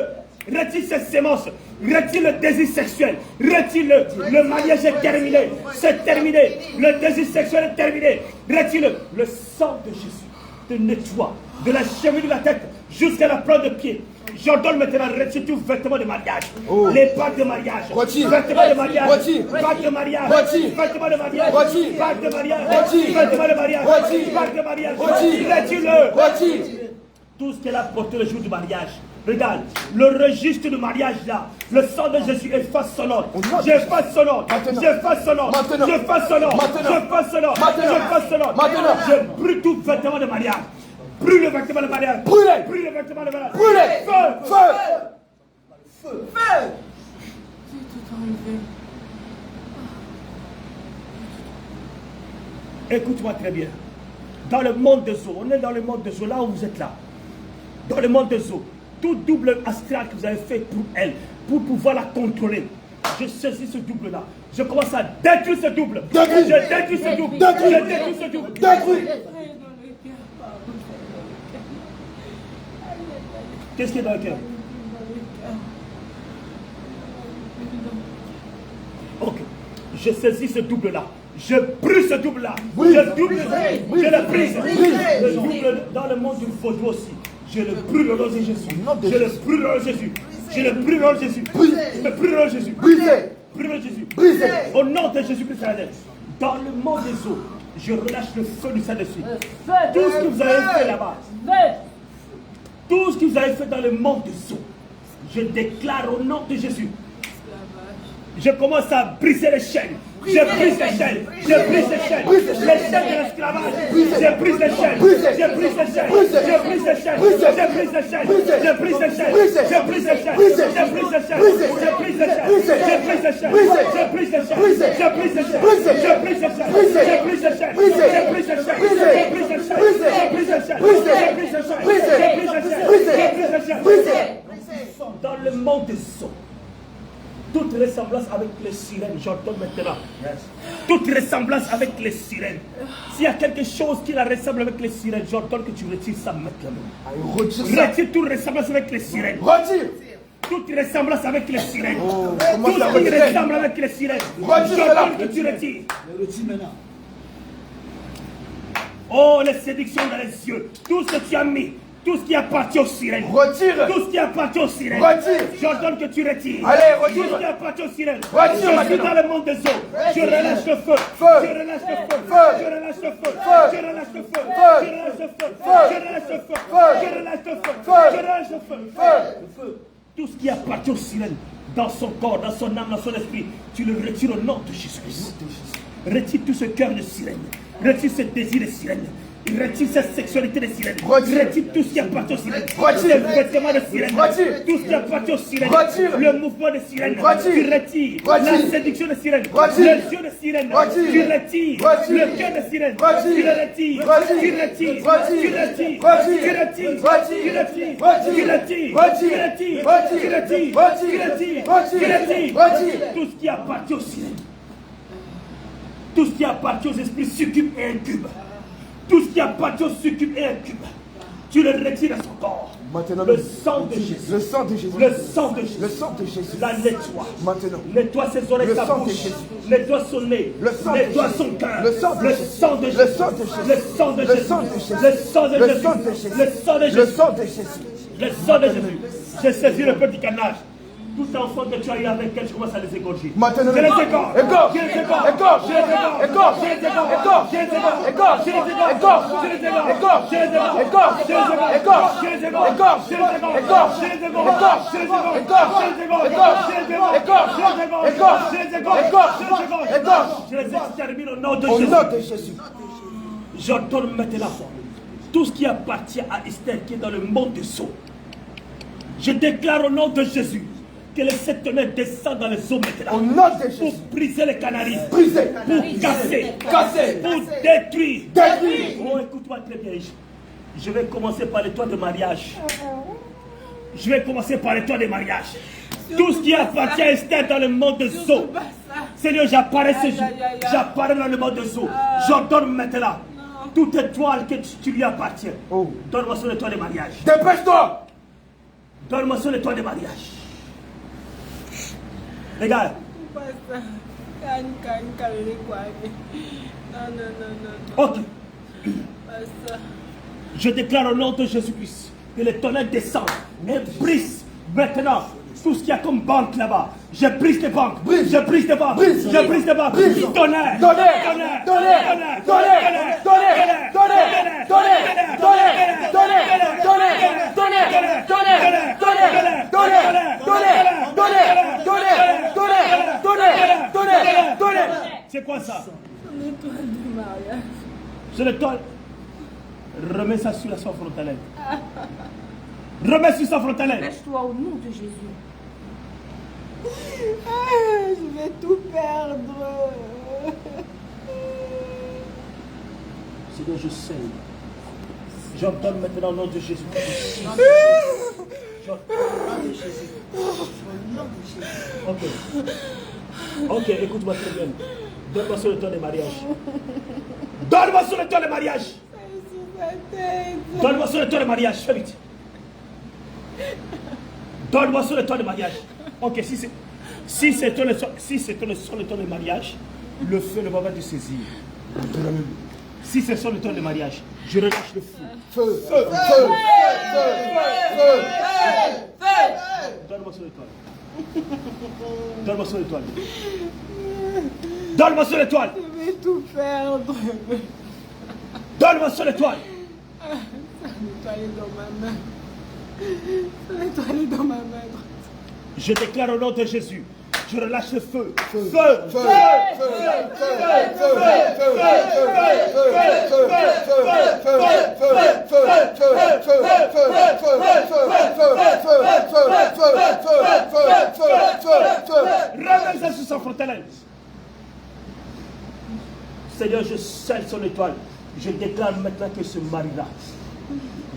B: retire ces sémences, retire le désir sexuel, retire-le. Le mariage est terminé, c'est terminé. Le désir sexuel est terminé. Retire-le. Le sang de Jésus te nettoie de la cheville de la tête jusqu'à la plante de pied. J'ordonne maintenant, retire tout vêtement de mariage. Les pactes de mariage. Vêtements de mariage. Pactes de mariage. Vêtements de mariage. Pactes de mariage. Vêtements de mariage. Pactes de mariage. Retire-le. Tout ce qu'elle a porté le jour du mariage. Regarde, le registre du mariage là, le sang de Jésus efface son nom. J'efface son nom. J'efface son nom. J'efface son nom. J'efface son nom. J'efface son nom. Je brûle tout vêtement de mariage. Brûle le vêtement de mariage. Brûlez. Brûle le vêtement de mariage.
D: Brûlez.
B: Feu.
D: Feu. Feu.
B: Écoute-moi très bien. Dans le monde des eaux, on est dans le monde des eaux, là où vous êtes là. Dans le monde des eaux, tout double astral que vous avez fait pour elle, pour pouvoir la contrôler, je saisis ce double-là. Je commence à détruire ce double.
D: Détruis.
B: Je détruis ce double.
D: Détruis.
B: Je détruis ce double.
D: Détruis.
B: Qu'est-ce qui est dans le cœur? Ok. Je saisis ce double-là. Je brise ce double-là. Je le brise. Le double dans le monde du vaudou aussi. Je le brûle au nom de Jésus. Je le brûle au nom de Jésus. Je le brûle au nom de Jésus. Je le brûle au nom de Jésus.
D: Brisez.
B: Brûle au nom de Jésus.
D: Brisez.
B: Au nom de Jésus-Christ. Dans le monde des eaux, je relâche le feu du Saint-Esprit. Tout ce que vous avez fait là-bas. Tout ce que vous avez fait dans le monde des eaux, je déclare au nom de Jésus. Je commence à briser les chaînes. Je brise les chaînes. Je brise les chaînes. Les chaînes de l'esclavage. Je brise les chaînes. Je brise les chaînes. Je brise les chaînes. Je brise les chaînes. Je brise les chaînes. Je brise les chaînes. Je brise les chaînes. Je brise les chaînes. Je brise les chaînes. Je brise les chaînes. Je brise les chaînes. Je brise les chaînes. Je brise les chaînes. Je brise les chaînes. Je brise les chaînes. Je brise les chaînes. Je brise les chaînes. Je brise les chaînes. Je brise les chaînes. Dans le monde des eaux, toute ressemblance avec les sirènes, j'entends maintenant. Toute ressemblance avec les sirènes. S'il y a quelque chose qui la ressemble avec les sirènes, j'entends que tu retires ça maintenant. Retire toute ressemblance avec les sirènes.
D: Retire.
B: Toute ressemblance avec les sirènes. Tout ce qui ressemble avec les sirènes. J'entends que tu retires. Oh, les séductions dans les yeux. Tout ce que tu as mis. Tout ce qui appartient aux sirènes.
D: Retire.
B: Tout ce qui appartient aux sirènes.
D: Retire.
B: J'ordonne que tu retires.
D: Allez, retire.
B: Tout ce qui appartient aux sirènes.
D: Retire
B: Je suis
D: maintenant.
B: dans le monde des eaux. Je relâche le feu.
D: Feu.
B: Je relâche le feu.
D: Feu.
B: Je relâche le feu.
D: Feu.
B: Je relâche le feu.
D: Feu.
B: Je relâche le feu.
D: Feu.
B: Je relâche le feu.
D: Feu.
B: Je relâche le feu.
D: Feu.
B: Je relâche le feu.
D: Feu.
B: Tout ce qui appartient aux sirènes, dans son corps, dans son âme, dans son esprit, tu le retires au nom de Jésus-Christ. Retire tout ce cœur de sirène. Retire ce désir de sirène. Retire cette sexualité de sirène.
D: Retire.
B: Retire tout ce qui appartient aux sirènes.
D: Retire.
B: Les vêtements de sirène.
D: Retire.
B: Tout ce qui appartient aux sirènes.
D: Retire.
B: Le mouvement de sirène.
D: Retire.
B: Tu retires.
D: Retire.
B: La séduction de sirène.
D: Retire.
B: Les yeux de sirène.
D: Retire.
B: Tu retires.
D: Retire.
B: Le cœur de sirène.
D: Retire.
B: Tu le retires.
D: Retire.
B: Tu retires.
D: Retire.
B: Tu retires.
D: Retire.
B: Tu retires.
D: Retire.
B: Tu retires.
D: Retire.
B: Tu retires.
D: Retire.
B: Tu retires.
D: Retire.
B: Tu retires.
D: Retire.
B: Tu retires.
D: Retire.
B: Tu retires.
D: Retire.
B: Tout ce qui appartient aux sirènes. Tout ce qui appartient aux esprits succubes et incubes. Tout ce qui appartient aux succubes et incubes. Tu le retires de son corps.
D: Maintenant,
B: Le sang de Jésus.
D: Le sang de Jésus.
B: Le sang de Jésus.
D: Le sang de Jésus.
B: La nettoie.
D: Maintenant.
B: Nettoie ses oreilles,
D: Le
B: sa
D: sang de
B: bouche.
D: Jésus.
B: Nettoie son nez.
D: Le sang de
B: Nettoie
D: Jésus.
B: son cœur.
D: Le sang de
B: Le
D: Jésus.
B: sang de Jésus.
D: Le sang de Jésus.
B: Le sang de
D: Le
B: Jésus.
D: sang de Jésus.
B: Le sang de
D: Le
B: Jésus.
D: sang de Jésus.
B: Le sang de
D: Le
B: Jésus.
D: sang de Jésus.
B: Le sang de Jésus. J'ai saisi le petit canage. Tout enfant que tu as eu avec elle, je commence à les égorger.
D: Maintenant.
B: Je les égorge.
D: Égorge.
B: Je les égorge.
D: Égorge.
B: Je les égorge.
D: Égorge.
B: Je les égorge.
D: Égorge.
B: Je les égorge.
D: Égorge.
B: Je les égorge.
D: Égorge.
B: Je les égorge.
D: Égorge.
B: Je les égorge.
D: Égorge.
B: Je les égorge.
D: Égorge.
B: Je les égorge.
D: Égorge.
B: Je les égorge.
D: Égorge.
B: Je les égorge.
D: Égorge.
B: Je les égorge.
D: Égorge.
B: Je les égorge.
D: Égorge.
B: Je les égorge.
D: Égorge.
B: Je les égorge.
D: Égorge.
B: Je les égorge.
D: Égorge.
B: Je les égorge.
D: Égorge.
B: Je les extermine au nom de
D: Au
B: Jésus.
D: nom de Jésus.
B: J'entends maintenant tout ce qui appartient à Esther qui est dans le monde des eaux. Je déclare au nom de Jésus que le septonnet descend dans les eaux maintenant.
D: Au nom de
B: Pour
D: Jésus.
B: briser les canaries.
D: Brisez.
B: Pour casser.
D: Casser.
B: Pour détruire.
D: Détruire.
B: Oh, écoute-moi très bien. Je vais commencer par les toits de mariage. Je vais commencer par les toits de mariage. Tout ce qui appartient à Esther dans le monde des eaux. Seigneur, j'apparais ce jour. J'apparais dans le monde des eaux. J'ordonne maintenant toute étoile que tu lui appartiens.
D: Oh.
B: Donne-moi sur les toits de mariage.
D: Dépêche-toi.
B: Donne-moi sur l'étoile de mariage. Regarde. Ok. Je déclare au nom de Jésus-Christ que le tonnerre descend et brise maintenant tout ce qu'il y a comme banque là-bas. Je brise les banques. Je brise les banques. Je brise les banques. Tonnerre. C'est quoi ça?
A: L'étoile de mariage.
B: C'est l'étoile. Remets ça sur la soie frontalière. Remets sur sa frontalière.
C: Dépêche-toi au nom de Jésus.
A: Je vais tout perdre.
B: Seigneur, je sais. J'ordonne maintenant au nom de Jésus. Ok, écoute-moi très bien. Donne-moi sur le temps de mariage. Donne-moi sur le temps de mariage. Donne-moi sur le temps de mariage. Fais vite. Donne-moi sur le temps de mariage. Ok, si c'est sur le temps de mariage, le feu ne va pas te saisir. Si c'est sur le temps de mariage, je relâche le feu.
D: Feu, feu, feu, feu, feu.
B: Donne-moi sur l'étoile. Donne-moi sur l'étoile. Donne-moi sur l'étoile.
A: Je vais tout perdre.
B: Donne-moi sur l'étoile.
A: L'étoile est dans ma main. L'étoile est dans ma main.
B: Je déclare au nom de Jésus. Je relâche le feu. Feu.
D: Feu, feu, feu,
B: Ramène ça sur sa frontalière. Seigneur, je scelle son étoile. Je déclare maintenant que ce mari-là,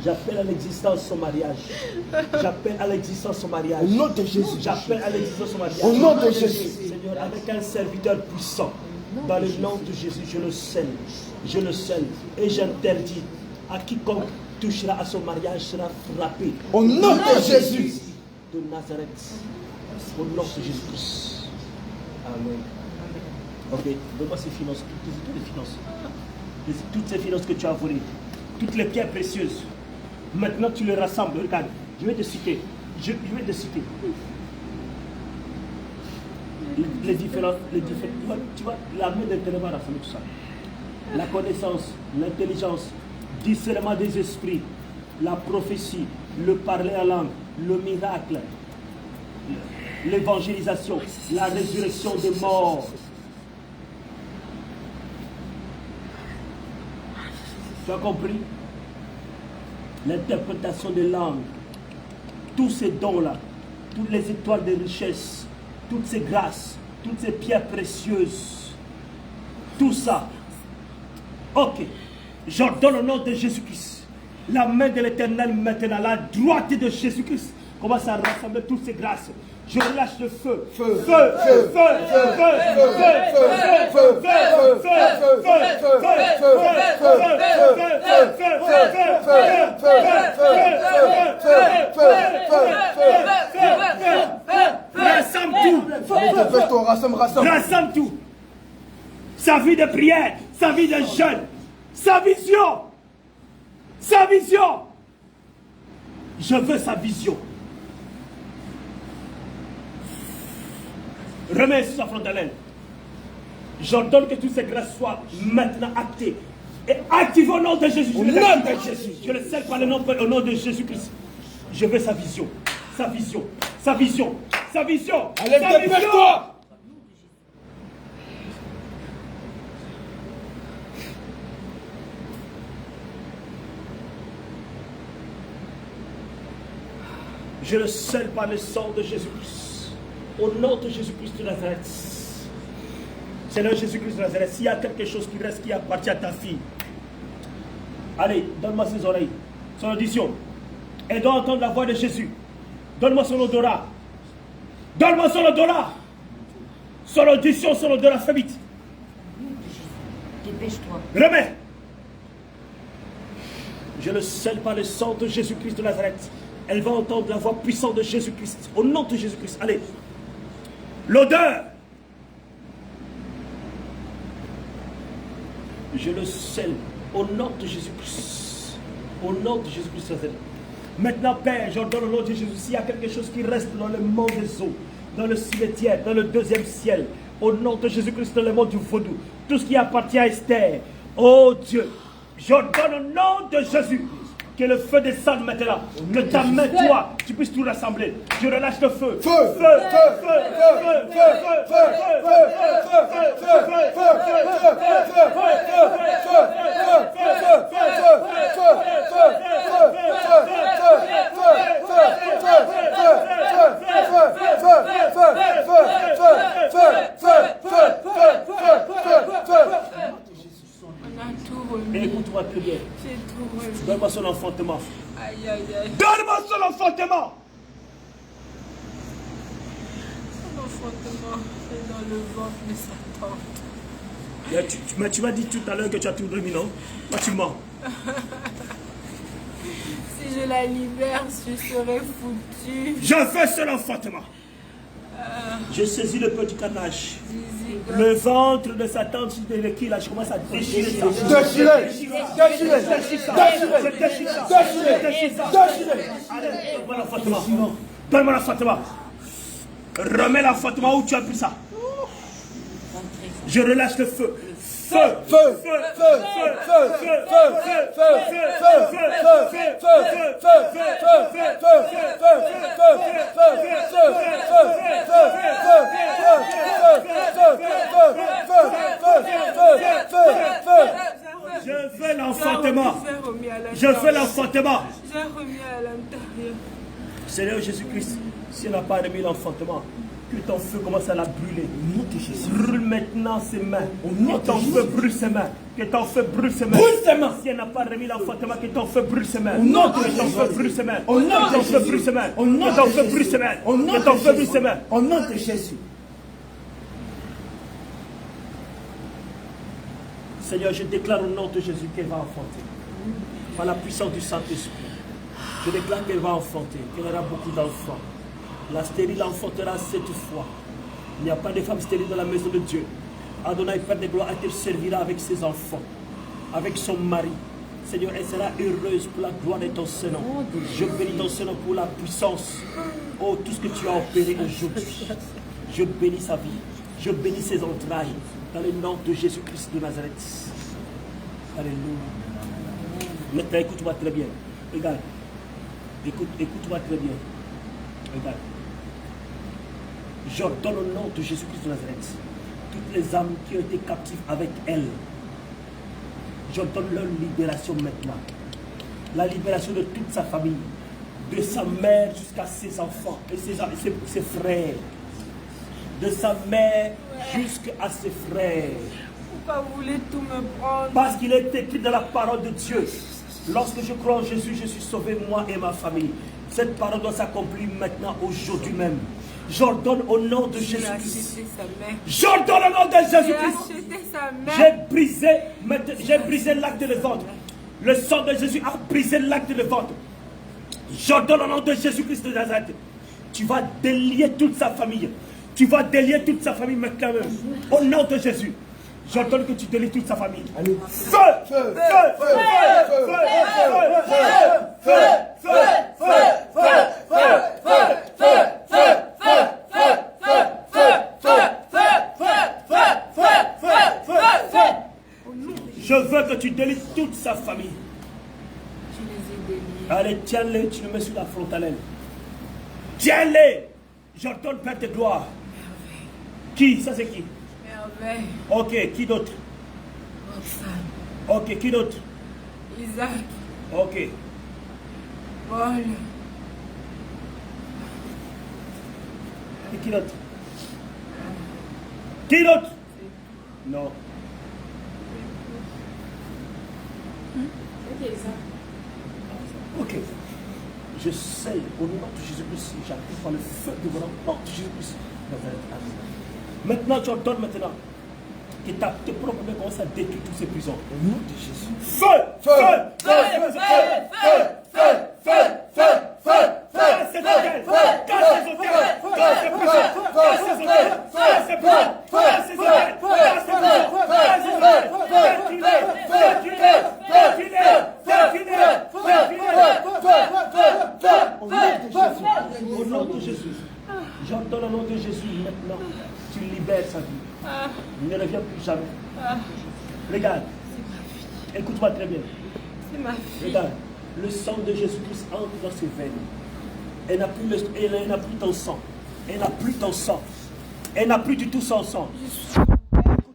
B: j'appelle à l'existence son mariage. J'appelle à l'existence son mariage.
D: Au nom de Jésus.
B: J'appelle à l'existence son mariage.
D: Au nom de Jésus.
B: Seigneur, avec un serviteur puissant, dans le nom de Jésus, je le scelle. Je le scelle. Et j'interdis à quiconque touchera à son mariage sera frappé.
D: Au nom de Jésus.
B: De Nazareth. Au nom de Jésus-Christ. Amen. Ok, donne-moi ces finances, toutes les finances. Toutes ces finances que tu as volées, toutes les pierres précieuses. Maintenant tu les rassembles. Regarde, je vais te citer. Je vais te citer. Les différents. Tu vois, la main d'Éternel va rassembler tout ça. La connaissance, l'intelligence, discernement des esprits, la prophétie, le parler en langue, le miracle, l'évangélisation, la résurrection des morts. Tu as compris? L'interprétation des langues, tous ces dons-là, toutes les étoiles de richesse, toutes ces grâces, toutes ces pierres précieuses, tout ça. Ok, j'ordonne au nom de Jésus-Christ, la main de l'Éternel maintenant, la droite de Jésus-Christ commence à rassembler toutes ces grâces. Je relâche le feu. Feu, feu, feu, feu, rassemble tout. Rassemble tout. Sa vie de prière, sa vie de jeûne, sa vision. Sa vision. Je veux sa vision. Remets sur sa frontalière. J'ordonne que toutes ces grâces soient maintenant actées. Et activées au nom de Jésus. Au nom de Jésus. Je le scelle par le nom, au nom de Jésus-Christ. Je veux sa vision. Sa vision. Sa vision. Sa vision.
D: Allez, dépêche-toi.
B: Je le scelle par le sang de Jésus-Christ. Au nom de Jésus-Christ de Nazareth. Seigneur Jésus-Christ de Nazareth, s'il y a quelque chose qui reste qui appartient à ta fille, allez, donne-moi ses oreilles, son audition. Elle doit entendre la voix de Jésus. Donne-moi son odorat. Donne-moi son odorat. Son audition, son odorat, fais vite.
C: Dépêche-toi.
B: Remets. Je le scelle par le sang de Jésus-Christ de Nazareth. Elle va entendre la voix puissante de Jésus-Christ. Au nom de Jésus-Christ. Allez. L'odeur. Je le scelle. Au nom de Jésus-Christ. Au nom de Jésus-Christ. Maintenant, Père, j'ordonne au nom de Jésus. S'il y a quelque chose qui reste dans le monde des eaux, dans le cimetière, dans le deuxième ciel, au nom de Jésus-Christ, dans le monde du vaudou, tout ce qui appartient à Esther, oh Dieu, j'ordonne au nom de Jésus que le feu descende maintenant, que ta main, toi, tu puisses tout rassembler. Je relâche le feu. Feu, feu, feu, feu, feu, feu, écoute-moi très bien. Donne-moi son enfantement.
C: Aïe, aïe, aïe.
B: Donne-moi son enfantement.
C: Son enfantement est dans le ventre de sa tante.
B: Mais tu m'as dit tout à l'heure que tu as tout remis, non? Moi, tu mens.
C: Si je la libère, je serai foutue.
B: Je veux son enfantement. Je saisis le petit canage. Le ventre de sa tante, là, je commence à déchirer ça. Allez, donne-moi l'enfantement. Donne-moi l'enfantement. Remets l'enfantement où tu as pris ça. Je relâche le feu. Feu, feu, feu, feu, feu, feu, feu, je veux l'enfantement. Je veux l'enfantement.
C: J'ai remis à l'intérieur.
B: Seigneur Jésus-Christ, s'il n'a pas remis l'enfantement, que ton feu commence à la brûler. Brûle maintenant ses mains. Que ton feu brûle ses mains. Que ton feu brûle ses mains. Si elle n'a pas remis l'enfantement, que ton feu brûle ses mains. Que ton feu brûle ses mains. Que ton feu brûle ses mains. Que ton feu brûle ses mains. Que ton feu brûle ses mains.
D: Au nom de Jésus.
B: Seigneur, je déclare au nom de Jésus qu'elle va enfanter. Par la puissance du Saint-Esprit. Je déclare qu'elle va enfanter. Qu'elle aura beaucoup d'enfants. La stérile enfantera 7 fois. Il n'y a pas de femme stérile dans la maison de Dieu. Adonai, Père de gloire, elle te servira avec ses enfants, avec son mari. Seigneur, elle sera heureuse pour la gloire de ton Seigneur. Je bénis ton Seigneur pour la puissance. Oh, tout ce que tu as opéré aujourd'hui. Je bénis sa vie. Je bénis ses entrailles. Dans le nom de Jésus-Christ de Nazareth. Alléluia. Maintenant, écoute-moi très bien. Regarde. Écoute-moi très bien. Regarde. J'ordonne au nom de Jésus-Christ de Nazareth, toutes les âmes qui ont été captives avec elle, j'ordonne leur libération maintenant. La libération de toute sa famille, de sa mère jusqu'à ses enfants et ses frères. De sa mère jusqu'à ses frères.
C: Pourquoi vous voulez tout me prendre?
B: Parce qu'il est écrit dans la parole de Dieu. Lorsque je crois en Jésus, je suis sauvé, moi et ma famille. Cette parole doit s'accomplir maintenant, aujourd'hui même. J'ordonne au nom de Jésus-Christ. J'ordonne au nom de Jésus-Christ. J'ai brisé l'acte de vente. Le sang de Jésus a brisé l'acte de vente. J'ordonne au nom de Jésus-Christ de Nazareth. Tu vas délier toute sa famille. Tu vas délier toute sa famille maintenant même. Au nom de Jésus. J'ordonne que tu délies toute sa famille. Feu! Feu! Feu! Feu! Feu! Feu! Feu! Je veux que tu délies toute sa famille. Allez, tiens-les, tu le mets sur la frontalelle. Tiens-les! J'ordonne, Père de gloire. Qui? Ça c'est qui?
C: Merveille.
B: Ok, qui d'autre?
C: Roxane.
B: Ok, qui d'autre?
C: Isaac.
B: Ok.
C: Paul.
B: Et qui d'autre? Qui d'autre? Non. Ok. Je scelle au nom de Jésus-Christ. J'appuie par le feu de mon nom de Jésus-Christ. Maintenant, tu ordonnes maintenant que tes propres mains commencent à détruire toutes ces prisons. Au nom de Jésus. Feu! Feu! Feu! Feu! Feu! Feu! Au nom de Jésus, j'entends le nom de Jésus maintenant. Tu libères sa vie. Il ne revient plus jamais. Regarde. Écoute-moi très bien.
C: C'est ma fille.
B: Regarde. Le sang de Jésus-Christ entre dans ses veines. Elle n'a plus, elle n'a plus ton sang. Elle n'a plus ton sang. Elle n'a plus du tout son sang. Écoute-moi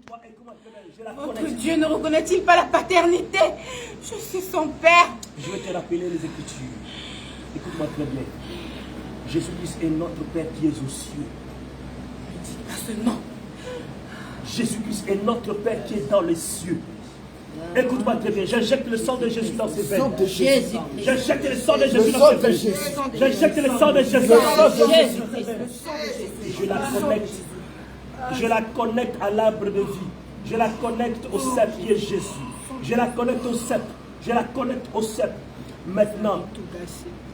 B: très bien. Je la
C: Votre
B: connais.
C: Dieu ne reconnaît-il pas la paternité? Je suis son père.
B: Je vais te rappeler les Écritures. Écoute-moi très bien. Jésus-Christ est notre Père qui est aux cieux.
C: Ne dites pas ce nom.
B: Jésus-Christ est notre Père qui est dans les cieux. Écoute-moi très bien. J'injecte le sang de Jésus dans ses veines. J'injecte le sang de Jésus dans ses veines. J'injecte le sang de Jésus dans ses veines. Je la connecte. Je la connecte à l'arbre de vie. Je la connecte au cep qui est Jésus. Je la connecte au cep. Je la connecte au cep. Maintenant,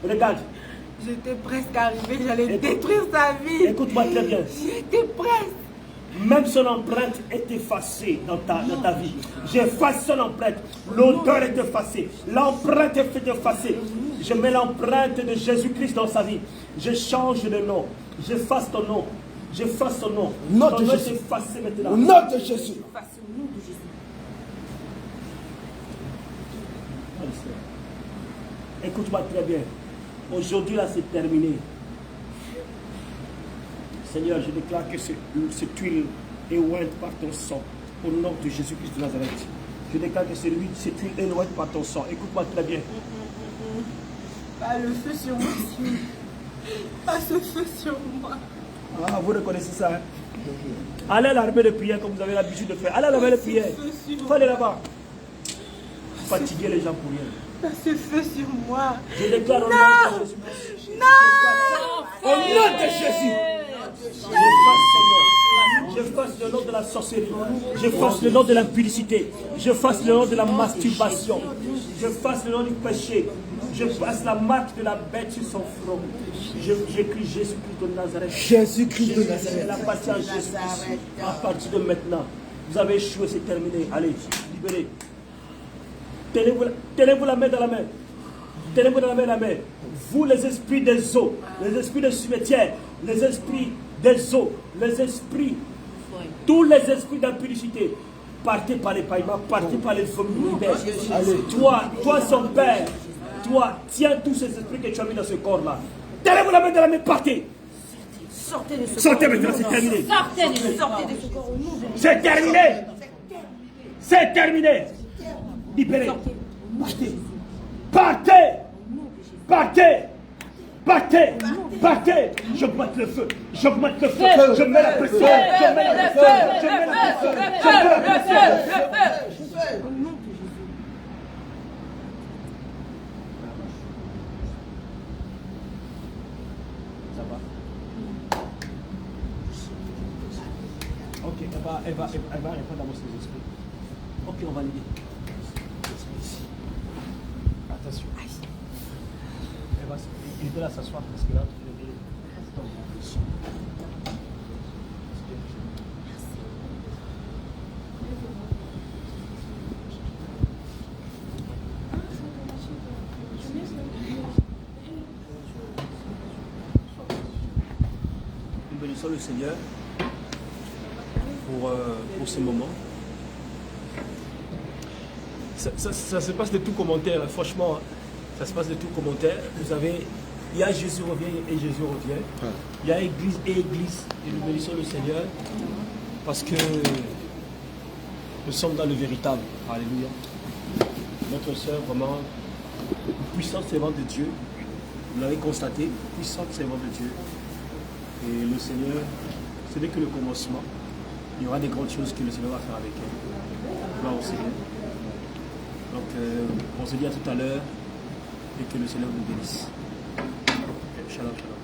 B: regarde.
C: J'étais presque arrivée, j'allais détruire sa vie.
B: Écoute-moi très bien.
C: J'étais presque.
B: Même son empreinte est effacée dans ta vie. J'efface son empreinte. L'odeur est effacée. L'empreinte est effacée. Je mets l'empreinte de Jésus-Christ dans sa vie. Je change de nom. J'efface ton nom. J'efface ton nom. Ton nom est effacé maintenant.
D: Au nom de Jésus.
B: Écoute-moi très bien. Aujourd'hui, là, c'est terminé. Seigneur, je déclare que cette huile est ointe par ton sang. Au nom de Jésus-Christ de Nazareth. Je déclare que cette huile est ointe par ton sang. Écoute-moi très bien.
C: Pas le feu sur moi, Seigneur. Pas ce feu sur moi.
B: Ah, vous reconnaissez ça, hein? Allez à l'armée de prière comme vous avez l'habitude de faire. Allez à l'armée de prière. Allez là-bas. Fatiguer les gens pour rien.
C: Pas ce feu sur moi.
B: Je déclare au nom de Jésus. Au nom de Jésus. Je fasse le nom de la sorcellerie. Je fasse le nom de l'impudicité. Je fasse le nom de la masturbation. Je fasse le nom du péché. Je fasse la marque de la bête sur son front. J'écris Jésus-Christ de Nazareth.
D: Jésus-Christ de Nazareth.
B: Elle appartient à Jésus-Christ. À partir de maintenant, vous avez échoué, c'est terminé. Allez, libérez. Tenez-vous la main dans la main. Tenez-vous la main dans la main. Vous, les esprits des eaux, les esprits des cimetières, les esprits des eaux, les esprits, tous les esprits d'impudicité, partez par les paillements, partez par les familles. Allez, toi, son père, toi, tiens tous ces esprits que tu as mis dans ce corps-là. Tenez-vous la main dans la main, partez.
C: Sortez de ce
B: Sortez maintenant, c'est terminé.
C: Sortez de ce corps au nom de
B: C'est terminé. C'est terminé. Libérez. Partez. Partez. Partez. Partez. J'augmente le feu. J'augmente le feu. Je mets la pression. Je mets la pression. Je mets la pression. Je mets la pression. Ça va? Ok, elle va répondre à vos esprits. Ok, on va l'aider. Attention. Il peut là s'asseoir parce que là, nous bénissons le Seigneur pour ce moment. Ça se passe de tout commentaire, franchement, ça se passe de tout commentaire. Vous avez, il y a Jésus revient et Jésus revient. Il y a Église et Église, et nous bénissons le Seigneur parce que nous sommes dans le véritable. Alléluia. Notre soeur, vraiment, puissante servante de Dieu, vous l'avez constaté, puissante servante de Dieu. Et le Seigneur, ce n'est que le commencement. Il y aura des grandes choses que le Seigneur va faire avec elle. Gloire au Seigneur. Donc, on se dit à tout à l'heure et que le Seigneur vous bénisse. Shalom, shalom.